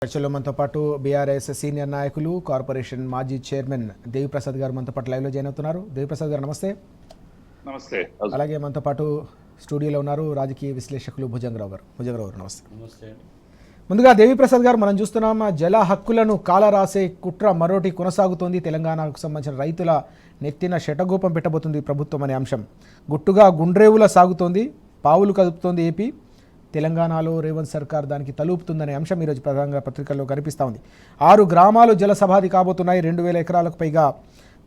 చర్చలో మనతో పాటు బీఆర్ఎస్ సీనియర్ నాయకులు కార్పొరేషన్ మాజీ చైర్మన్ దేవిప్రసాద్ గారు మనతో పాటు లైవ్లో జాయిన్ అవుతున్నారు. దేవిప్రసాద్ గారు నమస్తే. నమస్తే. అలాగే మనతో పాటు స్టూడియోలో ఉన్నారు రాజకీయ విశ్లేషకులు భుజంగరావు గారు నమస్తే. నమస్తే. ముందుగా దేవిప్రసాద్ గారు, మనం చూస్తున్నాం జల హక్కులను కాలరాసే కుట్ర మరోటి కొనసాగుతోంది. తెలంగాణకు సంబంధించిన రైతుల నెత్తిన శటగోపం పెట్టబోతుంది ప్రభుత్వం అనే అంశం గుట్టుగా గుండ్రేవులా సాగుతోంది. పావులు కదుపుతోంది ఏపీ. తెలంగాణలో రేవంత్ సర్కార్ దానికి తలూపుతుందనే అంశం ఈరోజు ప్రధానంగా పత్రికల్లో కనిపిస్తూ ఉంది. 6 గ్రామాలు జల సమాధి కాబోతున్నాయి. 2000 ఎకరాలకు పైగా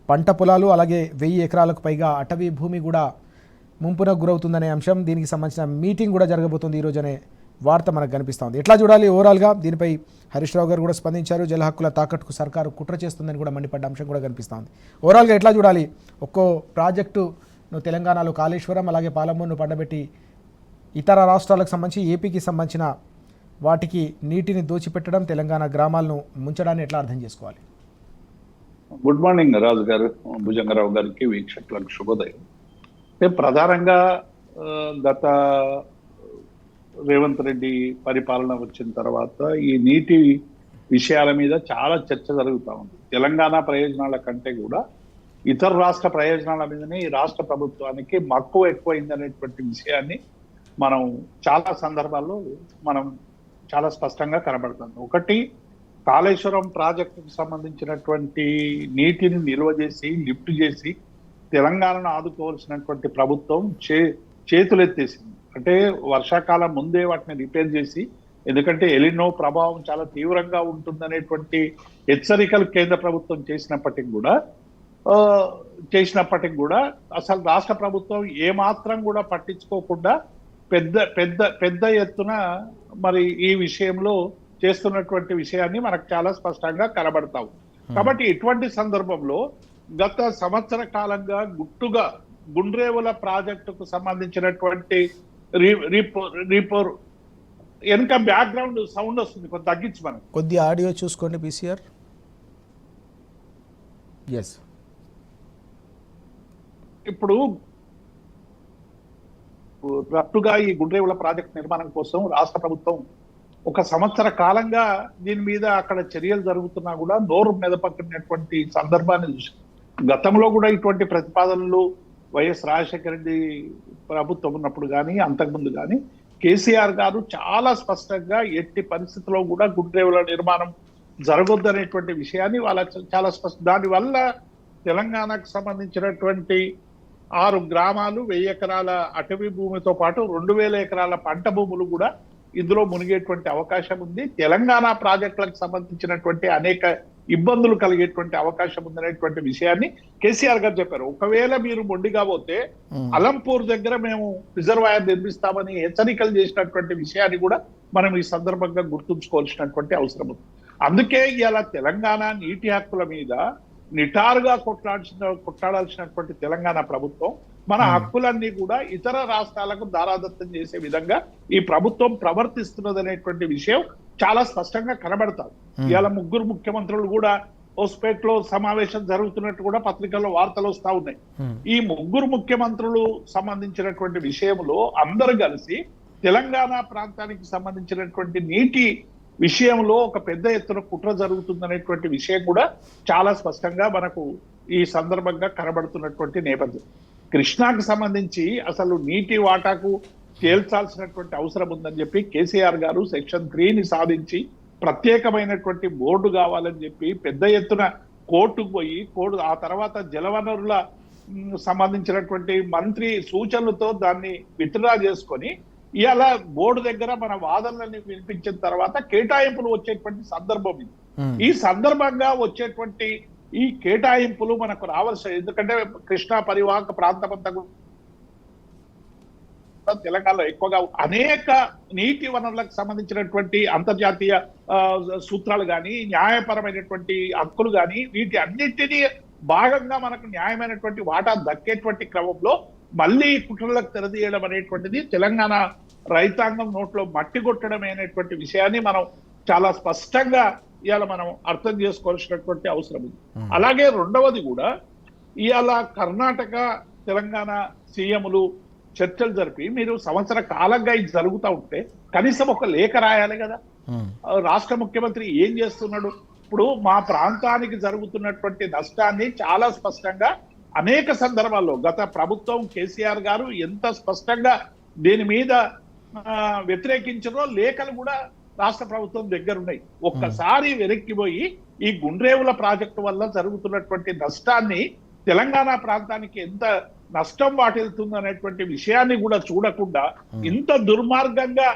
పంట పొలాలు, అలాగే 1000 ఎకరాలకు పైగా అటవీ భూమి కూడా ముంపునకు గురవుతుందనే అంశం, దీనికి సంబంధించిన మీటింగ్ కూడా జరగబోతుంది ఈరోజు అనే వార్త మనకు కనిపిస్తూ ఉంది. ఎట్లా చూడాలి ఓవరాల్గా? దీనిపై హరీష్ రావు గారు కూడా స్పందించారు. జల హక్కుల తాకట్టుకు సర్కారు కుట్ర చేస్తుందని కూడా మండిపడ్డ అంశం కూడా కనిపిస్తూ ఉంది. ఓవరాల్గా ఎట్లా చూడాలి? ఒక్కో ప్రాజెక్టును తెలంగాణలో కాళేశ్వరం, అలాగే పాలమూరును పండబెట్టి ఇతర రాష్ట్రాలకు సంబంధించి ఏపీకి సంబంధించిన వాటికి నీటిని దోచిపెట్టడం, తెలంగాణ గ్రామాలను ముంచడాన్ని ఎట్లా అర్థం చేసుకోవాలి? గుడ్ మార్నింగ్ రాజు గారు, భుజంగరావు గారికి, వీక్షకులకు శుభోదయం. ప్రధానంగా గత రేవంత్ రెడ్డి పరిపాలన వచ్చిన తర్వాత ఈ నీటి విషయాల మీద చాలా చర్చ జరుగుతూ ఉంది. తెలంగాణ ప్రయోజనాల కంటే కూడా ఇతర రాష్ట్ర ప్రయోజనాల మీదనే ఈ రాష్ట్ర ప్రభుత్వానికి మక్కువ ఎక్కువైందనేటువంటి విషయాన్ని మనం చాలా సందర్భాల్లో చాలా స్పష్టంగా కనబడుతుంది. ఒకటి, కాళేశ్వరం ప్రాజెక్టుకు సంబంధించినటువంటి నీటిని నిల్వ చేసి లిఫ్ట్ చేసి తెలంగాణను ఆదుకోవాల్సినటువంటి ప్రభుత్వం చేతులెత్తేసింది. అంటే వర్షాకాలం ముందే వాటిని రిపేర్ చేసి, ఎందుకంటే ఎలినో ప్రభావం చాలా తీవ్రంగా ఉంటుందనేటువంటి హెచ్చరికలు కేంద్ర ప్రభుత్వం చేసినప్పటికి కూడా అసలు రాష్ట్ర ప్రభుత్వం ఏమాత్రం కూడా పట్టించుకోకుండా పెద్ద ఎత్తున మరి ఈ విషయంలో చేస్తున్నటువంటి విషయాన్ని మనకు చాలా స్పష్టంగా కనబడతాం. కాబట్టి ఇటువంటి సందర్భంలో గత సంవత్సర కాలంగా గుట్టుగా గుండ్రేవుల ప్రాజెక్టుకు సంబంధించినటువంటి వెనుక బ్యాక్గ్రౌండ్ సౌండ్ వస్తుంది, కొంత తగ్గించి మనం కొద్ది ఆడియో చూసుకోండి పీసీఆర్. ఇప్పుడు రట్టుగా ఈ గుండ్రేవుల ప్రాజెక్ట్ నిర్మాణం కోసం రాష్ట్ర ప్రభుత్వం ఒక సంవత్సర కాలంగా దీని మీద అక్కడ చర్యలు జరుగుతున్నా కూడా నోరు మెదపట్టినటువంటి సందర్భాన్ని చూసి, గతంలో కూడా ఇటువంటి ప్రతిపాదనలు వైఎస్ రాజశేఖర రెడ్డి ప్రభుత్వం ఉన్నప్పుడు కానీ అంతకుముందు కానీ కేసీఆర్ గారు చాలా స్పష్టంగా ఎట్టి పరిస్థితుల్లో కూడా గుండ్రేవుల నిర్మాణం జరగొద్దు అనేటువంటి విషయాన్ని చాలా దానివల్ల తెలంగాణకు సంబంధించినటువంటి 6 గ్రామాలు, 1000 ఎకరాల అటవీ భూమితో పాటు 2000 ఎకరాల పంట భూములు కూడా ఇందులో మునిగేటువంటి అవకాశం ఉంది. తెలంగాణ ప్రాజెక్టులకు సంబంధించినటువంటి అనేక ఇబ్బందులు కలిగేటువంటి అవకాశం ఉందనేటువంటి విషయాన్ని కేసీఆర్ గారు చెప్పారు. ఒకవేళ మీరు మొండిగా పోతే అలంపూర్ దగ్గర మేము రిజర్వాయర్ నిర్మిస్తామని హెచ్చరికలు చేసినటువంటి విషయాన్ని కూడా మనం ఈ సందర్భంగా గుర్తుంచుకోవాల్సినటువంటి అవసరం ఉంది. అందుకే ఇవాళ తెలంగాణ నీటి హక్కుల మీద నిటారుగా కొట్లాడాల్సినటువంటి తెలంగాణ ప్రభుత్వం మన హక్కులన్నీ కూడా ఇతర రాష్ట్రాలకు దారాదత్తం చేసే విధంగా ఈ ప్రభుత్వం ప్రవర్తిస్తున్నది అనేటువంటి విషయం చాలా స్పష్టంగా కనబడతారు. ఇవాళ 3 ముఖ్యమంత్రులు కూడా హోస్పేట్లో సమావేశం జరుగుతున్నట్టు కూడా పత్రికల్లో వార్తలు వస్తా ఉన్నాయి. ఈ 3 ముఖ్యమంత్రులు సంబంధించినటువంటి విషయంలో అందరూ కలిసి తెలంగాణ ప్రాంతానికి సంబంధించినటువంటి నీటి విషయంలో ఒక పెద్ద ఎత్తున కుట్ర జరుగుతుందనేటువంటి విషయం కూడా చాలా స్పష్టంగా మనకు ఈ సందర్భంగా కనబడుతున్నటువంటి నేపథ్యం. కృష్ణాకు సంబంధించి అసలు నీటి వాటాకు తేల్చాల్సినటువంటి అవసరం ఉందని చెప్పి కేసీఆర్ గారు సెక్షన్ 3ని సాధించి ప్రత్యేకమైనటువంటి బోర్డు కావాలని చెప్పి పెద్ద ఎత్తున కోర్టుకు పోయి ఆ తర్వాత జలవనరుల సంబంధించినటువంటి మంత్రి సూచనలతో దాన్ని విత్డ్రా చేసుకొని ఇవాళ బోర్డు దగ్గర మన వాదనలని వినిపించిన తర్వాత కేటాయింపులు వచ్చేటువంటి సందర్భం ఇది. ఈ సందర్భంగా వచ్చేటువంటి ఈ కేటాయింపులు మనకు రావాల్సిన, ఎందుకంటే కృష్ణా పరివాహక ప్రాంతమంతా తెలంగాణలో ఎక్కువగా అనేక నీటి వనరులకు సంబంధించినటువంటి అంతర్జాతీయ సూత్రాలు కానీ న్యాయపరమైనటువంటి హక్కులు కానీ వీటి అన్నింటినీ భాగంగా మనకు న్యాయమైనటువంటి వాటా దక్కేటువంటి క్రమంలో మళ్ళీ కుట్రలకు తెరదీయడం అనేటువంటిది తెలంగాణ రైతాంగం నోట్లో మట్టి కొట్టడం అనేటువంటి విషయాన్ని మనం చాలా స్పష్టంగా ఇవాళ మనం అర్థం చేసుకోవాల్సినటువంటి అవసరం ఉంది. అలాగే రెండవది కూడా ఇవాళ కర్ణాటక తెలంగాణ సీఎంలు చర్చలు జరిపి మీరు సంవత్సర కాలంగా ఇది జరుగుతూ ఉంటే కనీసం ఒక లేఖ రాయాలి కదా. రాష్ట్ర ముఖ్యమంత్రి ఏం చేస్తున్నాడు? ఇప్పుడు మా ప్రాంతానికి జరుగుతున్నటువంటి నష్టాన్ని చాలా స్పష్టంగా అనేక సందర్భాల్లో గత ప్రభుత్వం కేసీఆర్ గారు ఎంత స్పష్టంగా దీని మీద వ్యతిరేకించారో లేఖలు కూడా రాష్ట్ర ప్రభుత్వం దగ్గర ఉన్నాయి. ఒక్కసారి వెనక్కిపోయి ఈ గుండ్రేవుల ప్రాజెక్టు వల్ల జరుగుతున్నటువంటి నష్టాన్ని, తెలంగాణ ప్రాంతానికి ఎంత నష్టం వాటిల్తుంది అనేటువంటి విషయాన్ని కూడా చూడకుండా ఇంత దుర్మార్గంగా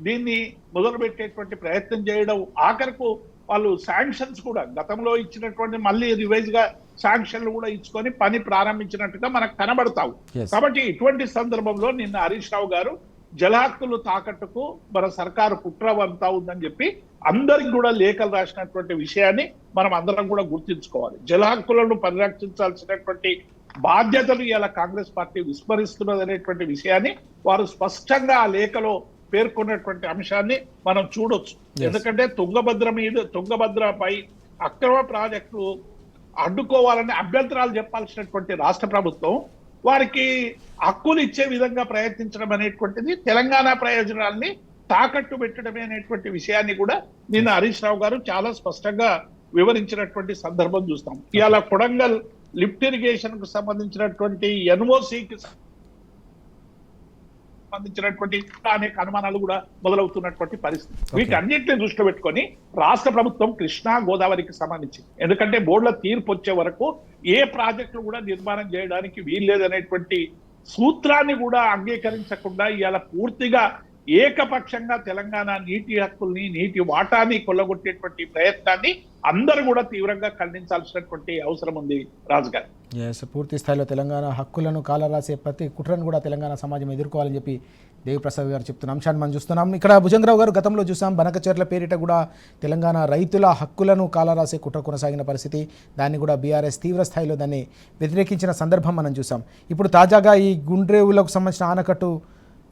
దీన్ని మొదలుపెట్టేటువంటి ప్రయత్నం చేయడం, ఆఖరకు వాళ్ళు శాంక్షన్స్ కూడా గతంలో ఇచ్చినటువంటి మళ్ళీ రివైజ్ గా శాంక్షన్లు కూడా ఇచ్చుకొని పని ప్రారంభించినట్టుగా మనకు కనబడతావు. కాబట్టి ఇటువంటి సందర్భంలో నిన్న హరీష్ రావు గారు జలహక్కులు తాకట్టుకు మన సర్కారు కుట్రవంతా ఉందని చెప్పి అందరికి కూడా లేఖలు రాసినటువంటి విషయాన్ని మనం అందరం కూడా గుర్తించుకోవాలి. జలహక్కులను పరిరక్షించాల్సినటువంటి బాధ్యతలు ఇలా కాంగ్రెస్ పార్టీ విస్మరిస్తున్నది అనేటువంటి విషయాన్ని వారు స్పష్టంగా ఆ లేఖలో పేర్కొన్నటువంటి అంశాన్ని మనం చూడొచ్చు. ఎందుకంటే తుంగభద్రపై అక్రమ ప్రాజెక్టు అడ్డుకోవాలని అభ్యంతరాలు చెప్పాల్సినటువంటి రాష్ట్ర ప్రభుత్వం వారికి హక్కులు ఇచ్చే విధంగా ప్రయత్నించడం అనేటువంటిది తెలంగాణ ప్రయోజనాల్ని తాకట్టు పెట్టడమే అనేటువంటి విషయాన్ని కూడా నిన్న హరీష్ రావు గారు చాలా స్పష్టంగా వివరించినటువంటి సందర్భం చూస్తాం. ఇవాళ కొడంగల్ లిఫ్ట్ ఇరిగేషన్ కు సంబంధించినటువంటి ఎన్ఓసికి సంబంధించినటువంటి అనేక అనుమానాలు కూడా మొదలవుతున్నటువంటి పరిస్థితి. వీటన్నిటిని దృష్టిలో పెట్టుకొని రాష్ట్ర ప్రభుత్వం కృష్ణా గోదావరికి సంబంధించి, ఎందుకంటే బోర్డుల తీర్పు వచ్చే వరకు ఏ ప్రాజెక్టులు కూడా నిర్మాణం చేయడానికి వీల్లేదనేటువంటి సూత్రాన్ని కూడా అంగీకరించకుండా ఇవాళ పూర్తిగా ఏకపక్షంగా తెలంగాణ నీటి హక్కుల్ని, నీటి వాటాన్ని కొల్లగొట్టేటువంటి ప్రయత్నాన్ని అందరూ కూడా తీవ్రంగా ఖండించాల్సినటువంటి అవసరం ఉంది రాజుగారు. పూర్తి స్థాయిలో తెలంగాణ హక్కులను కాలరాసే ప్రతి కుట్రను కూడా తెలంగాణ సమాజం ఎదుర్కోవాలని చెప్పి దేవిప్రసాద్ గారు చెప్తున్న అంశాన్ని మనం చూస్తున్నాం. ఇక్కడ భుజంగరావు గారు గతంలో చూసాం, బనకచెర్ల పేరిట కూడా తెలంగాణ రైతుల హక్కులను కాలరాసే కుట్ర కొనసాగిన పరిస్థితి, దాన్ని కూడా బీఆర్ఎస్ తీవ్ర స్థాయిలో దాన్ని వ్యతిరేకించిన సందర్భం మనం చూసాం. ఇప్పుడు తాజాగా ఈ గుండ్రేవులకు సంబంధించిన ఆనకట్టు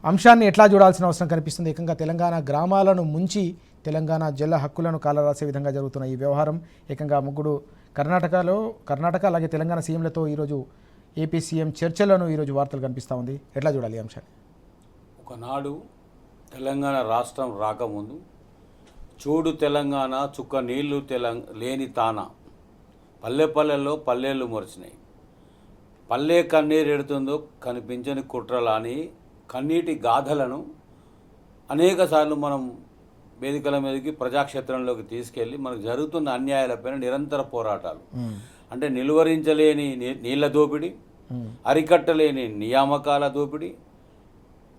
అంశాన్ని ఎట్లా చూడాల్సిన అవసరం కనిపిస్తుంది? ఏకంగా తెలంగాణ గ్రామాలను ముంచి తెలంగాణ జల హక్కులను కాలరాసే విధంగా జరుగుతున్న ఈ వ్యవహారం ఏకంగా ముగ్గురు కర్ణాటక అలాగే తెలంగాణ సీఎంలతో ఈరోజు ఏపీ సీఎం చర్చలను ఈరోజు వార్తలు కనిపిస్తూ ఉంది. ఎట్లా చూడాలి ఈ అంశాన్ని? ఒకనాడు తెలంగాణ రాష్ట్రం రాకముందు చూడు తెలంగాణ చుక్క నీళ్లు లేని తాన, పల్లెల్లో పల్లెళ్ళు మొరిచినాయి, పల్లె కన్నీరు ఎడుతుందో కనిపించని కుట్రలాని కన్నీటి గాథలను అనేక సార్లు మనం వేదికల మీదకి ప్రజాక్షేత్రంలోకి తీసుకెళ్ళి మనకు జరుగుతున్న అన్యాయాలపైన నిరంతర పోరాటాలు, అంటే నిలువరించలేని నీళ్ల దోపిడీ, అరికట్టలేని నియామకాల దోపిడీ,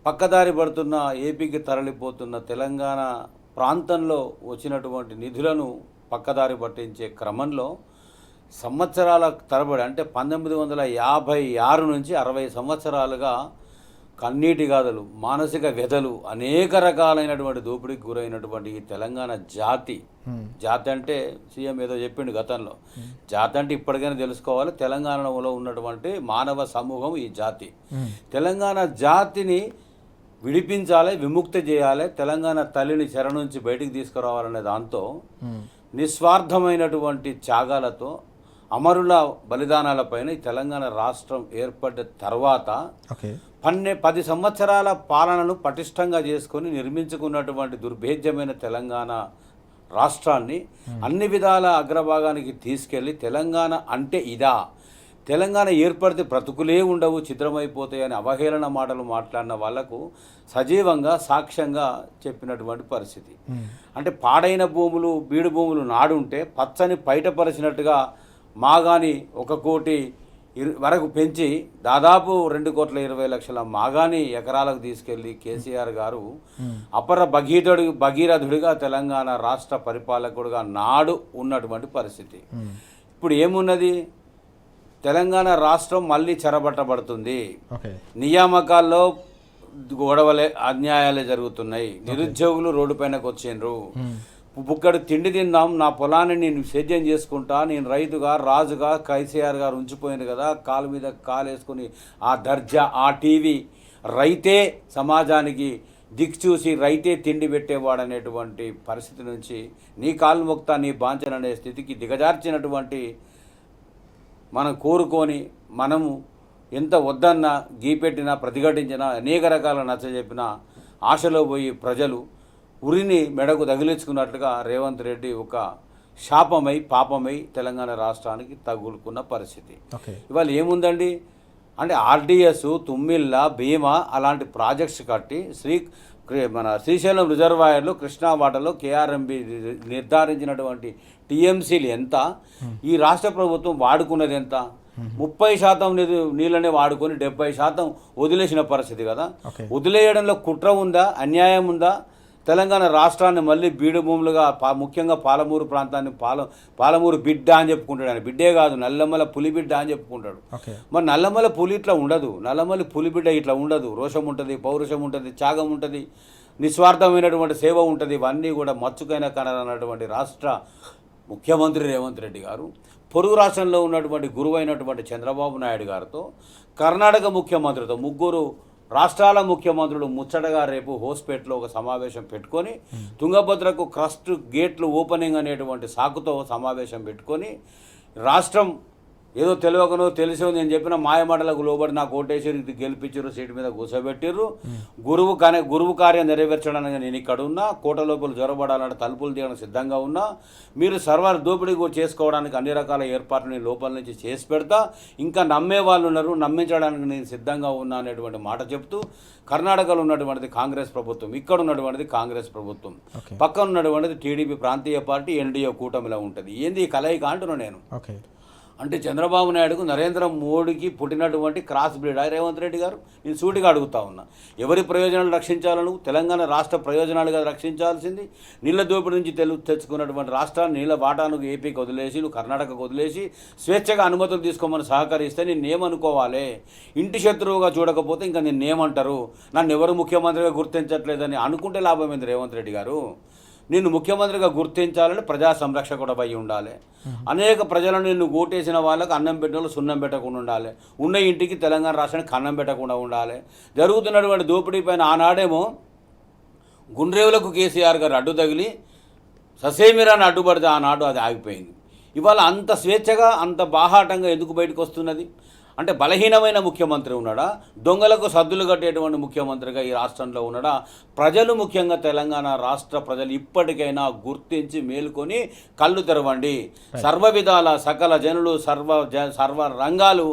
పక్కదారి పడుతున్న ఏపీకి తరలిపోతున్న తెలంగాణ ప్రాంతంలో వచ్చినటువంటి నిధులను పక్కదారి పట్టించే క్రమంలో సంవత్సరాల తరబడి, అంటే 1956 నుంచి 60 సంవత్సరాలుగా కన్నీటి గాథలు, మానసిక వ్యధలు, అనేక రకాలైనటువంటి దోపిడీకి గురైనటువంటి ఈ తెలంగాణ జాతి అంటే సీఎం ఏదో చెప్పిండు గతంలో, జాతి అంటే ఇప్పటికైనా తెలుసుకోవాలి, తెలంగాణలో ఉన్నటువంటి మానవ సమూహం ఈ జాతి. తెలంగాణ జాతిని విడిపించాలి, విముక్తి చేయాలి, తెలంగాణ తల్లిని చెర నుంచి బయటికి తీసుకురావాలనే దాంతో నిస్వార్థమైనటువంటి త్యాగాలతో అమరుల బలిదానాలపైన ఈ తెలంగాణ రాష్ట్రం ఏర్పడ్డ తర్వాత 10 సంవత్సరాల పాలనను పటిష్టంగా చేసుకొని నిర్మించుకున్నటువంటి దుర్భేద్యమైన తెలంగాణ రాష్ట్రాన్ని అన్ని విధాల అగ్రభాగానికి తీసుకెళ్ళి తెలంగాణ అంటే ఇదా, తెలంగాణ ఏర్పడితే బ్రతుకులే ఉండవు, చిత్రమైపోతాయని అవహేళన మాటలు మాట్లాడిన వాళ్లకు సజీవంగా సాక్ష్యంగా చెప్పినటువంటి పరిస్థితి. అంటే పాడైన భూములు, బీడు భూములు నాడుంటే పచ్చని బయటపరిచినట్టుగా మాగాని 1 కోటి వరకు పెంచి దాదాపు 2,20,00,000 మాగాని ఎకరాలకు తీసుకెళ్లి కేసీఆర్ గారు అపర భగీరథుడిగా తెలంగాణ రాష్ట్ర పరిపాలకుడుగా నాడు ఉన్నటువంటి పరిస్థితి. ఇప్పుడు ఏమున్నది? తెలంగాణ రాష్ట్రం మళ్ళీ చెరబట్టబడుతుంది, నియామకాల్లో గొడవలే అన్యాయాలే జరుగుతున్నాయి, నిరుద్యోగులు రోడ్డు పైనకు వచ్చిండ్రు, బుక్కడు తిండి తిందాం, నా పొలాన్ని నేను సేద్యం చేసుకుంటా, నేను రైతుగా రాజుగా కేసీఆర్ గారు ఉంచిపోయింది కదా, కాలు మీద కాలేసుకుని ఆ దర్జా, ఆ టీవీ, రైతే సమాజానికి దిక్చూసి రైతే తిండి పెట్టేవాడనేటువంటి పరిస్థితి నుంచి నీ కాలు మొక్తా నీ బాంచననే స్థితికి దిగజార్చినటువంటి మనం కోరుకొని మనము ఎంత వద్దన్నా గీపెట్టినా ప్రతిఘటించినా అనేక రకాల నచ్చజెప్పినా ఆశలో పోయి ప్రజలు ఉరిని మెడకు తగిలించుకున్నట్లుగా రేవంత్ రెడ్డి ఒక శాపమై పాపమై తెలంగాణ రాష్ట్రానికి తగులుకున్న పరిస్థితి. ఇవాళ ఏముందండి అంటే ఆర్డిఎస్, తుమ్మిళ్ళ, భీమా అలాంటి ప్రాజెక్ట్స్ కట్టి మన శ్రీశైలం రిజర్వాయర్లో, కృష్ణా వాటర్లో కేఆర్ఎంబి నిర్ధారించినటువంటి టీఎంసీలు ఎంత, ఈ రాష్ట్ర ప్రభుత్వం వాడుకున్నది ఎంత? 30% నీళ్ళనే వాడుకొని 70% వదిలేసిన పరిస్థితి కదా. వదిలేయడంలో కుట్ర ఉందా, అన్యాయం ఉందా? తెలంగాణ రాష్ట్రాన్ని మళ్ళీ బీడు భూములుగా ముఖ్యంగా పాలమూరు ప్రాంతాన్ని పాలమూరు బిడ్డ అని చెప్పుకుంటాడు. ఆయన బిడ్డే కాదు, నల్లమల పులి బిడ్డ అని చెప్పుకుంటాడు. మరి నల్లమల పులి ఇట్లా ఉండదు, నల్లమల పులి బిడ్డ ఇట్లా ఉండదు. రోషం ఉంటుంది, పౌరుషం ఉంటుంది, త్యాగం ఉంటుంది, నిస్వార్థమైనటువంటి సేవ ఉంటుంది. ఇవన్నీ కూడా మచ్చుకైన కనరన్నటువంటి రాష్ట్ర ముఖ్యమంత్రి రేవంత్ రెడ్డి గారు పొరుగు రాష్ట్రంలో ఉన్నటువంటి గురువైనటువంటి చంద్రబాబు నాయుడు గారితో, కర్ణాటక ముఖ్యమంత్రితో, ముగ్గురు రాష్ట్రాల ముఖ్యమంత్రులు ముచ్చటగా రేపు హోస్పేట్లో ఒక సమావేశం పెట్టుకొని తుంగభద్రకు క్రస్ట్ గేట్లు ఓపెనింగ్ అనేటువంటి సాకుతో సమావేశం పెట్టుకొని రాష్ట్రం ఏదో తెలియకనో తెలిసో నేను చెప్పిన మాయమాటలకు లోబడి నాకు ఓటేసి గెలిపించారు, సీటు మీద కూర్చోబెట్టిర్రు. గురువు కార్యం నెరవేర్చడానికి నేను ఇక్కడ ఉన్నా, కోట లోపల జ్వరబడాలంటే తలుపులు తీయడానికి సిద్ధంగా ఉన్నా, మీరు సర్వర్ దోపిడీ చేసుకోవడానికి అన్ని రకాల ఏర్పాట్లు నేను లోపల నుంచి చేసి పెడతా, ఇంకా నమ్మే వాళ్ళు ఉన్నారు, నమ్మించడానికి నేను సిద్ధంగా ఉన్నా అనేటువంటి మాట చెప్తూ కర్ణాటకలో ఉన్నటువంటిది కాంగ్రెస్ ప్రభుత్వం, ఇక్కడ ఉన్నటువంటిది కాంగ్రెస్ ప్రభుత్వం, పక్కన ఉన్నటువంటిది టీడీపీ ప్రాంతీయ పార్టీ ఎన్డీఏ కూటమిలో ఉంటుంది. ఏంది ఈ కలయిక అంటున్నాను నేను. అంటే చంద్రబాబు నాయుడుకు నరేంద్ర మోడీకి పుట్టినటువంటి క్రాస్ బ్రీడ్ రేవంత్ రెడ్డి గారు. నేను సూటిగా అడుగుతా ఉన్నా, ఎవరి ప్రయోజనాలు రక్షించాలను? తెలంగాణ రాష్ట్ర ప్రయోజనాలుగా రక్షించాల్సింది. నీళ్ళ దోపిడీ నుంచి తెచ్చుకున్నటువంటి రాష్ట్రాన్ని నీళ్ళ వాటాను ఏపీకి వదిలేసి, నువ్వు కర్ణాటకకు వదిలేసి స్వేచ్ఛగా అనుమతులు తీసుకోమని సహకరిస్తే నిన్నేమనుకోవాలి? ఇంటి శత్రువుగా చూడకపోతే ఇంకా నిన్నేమంటారు? నన్ను ఎవరు ముఖ్యమంత్రిగా గుర్తించట్లేదని అనుకుంటే లాభం ఏంది రేవంత్ రెడ్డి గారు? నిన్ను ముఖ్యమంత్రిగా గుర్తించాలని ప్రజా సంరక్షకుడపై ఉండాలి. అనేక ప్రజలను నిన్ను ఓటేసిన వాళ్ళకు అన్నం పెట్టిన సున్నం పెట్టకుండా ఉండాలి. ఉన్న ఇంటికి తెలంగాణ రాష్ట్రానికి అన్నం పెట్టకుండా ఉండాలి. జరుగుతున్నటువంటి దోపిడీ పైన ఆనాడేమో గుండ్రేవులకు కేసీఆర్ గారు అడ్డు తగిలి ససేమిరాన్ని అడ్డుపడితే ఆనాడు అది ఆగిపోయింది. ఇవాళ అంత స్వేచ్ఛగా అంత బాహాటంగా ఎందుకు బయటకు వస్తున్నది? అంటే బలహీనమైన ముఖ్యమంత్రి ఉన్నాడా? దొంగలకు సద్దులు కట్టేటువంటి ముఖ్యమంత్రిగా ఈ రాష్ట్రంలో ఉన్నాడా? ప్రజలు, ముఖ్యంగా తెలంగాణ రాష్ట్ర ప్రజలు ఇప్పటికైనా గుర్తించి మేలుకొని కళ్ళు తెరవండి. సర్వ విధాల సకల జనులు సర్వ రంగాలు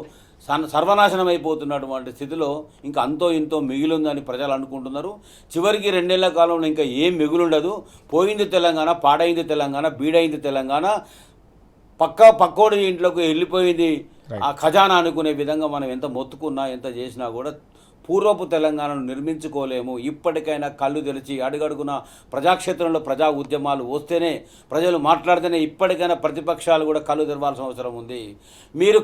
సర్వనాశనం అయిపోతున్నటువంటి స్థితిలో ఇంకా అంతో ఇంతో మిగిలిందని ప్రజలు అనుకుంటున్నారు. చివరికి 2 నెలల కాలంలో ఇంకా ఏం మిగులుండదు. పోయింది తెలంగాణ, పాడైంది తెలంగాణ, బీడైంది తెలంగాణ, పక్కోడి ఇంట్లోకి వెళ్ళిపోయింది ఆ ఖజానా అనుకునే విధంగా మనం ఎంత మొత్తుకున్నా ఎంత చేసినా కూడా పూర్వపు తెలంగాణను నిర్మించుకోలేము. ఇప్పటికైనా కళ్ళు తెరిచి అడుగడుగున ప్రజాక్షేత్రంలో ప్రజా ఉద్యమాలు వస్తేనే, ప్రజలు మాట్లాడితేనే ఇప్పటికైనా ప్రతిపక్షాలు కూడా కళ్ళు తెరవాల్సిన అవసరం ఉంది. మీరు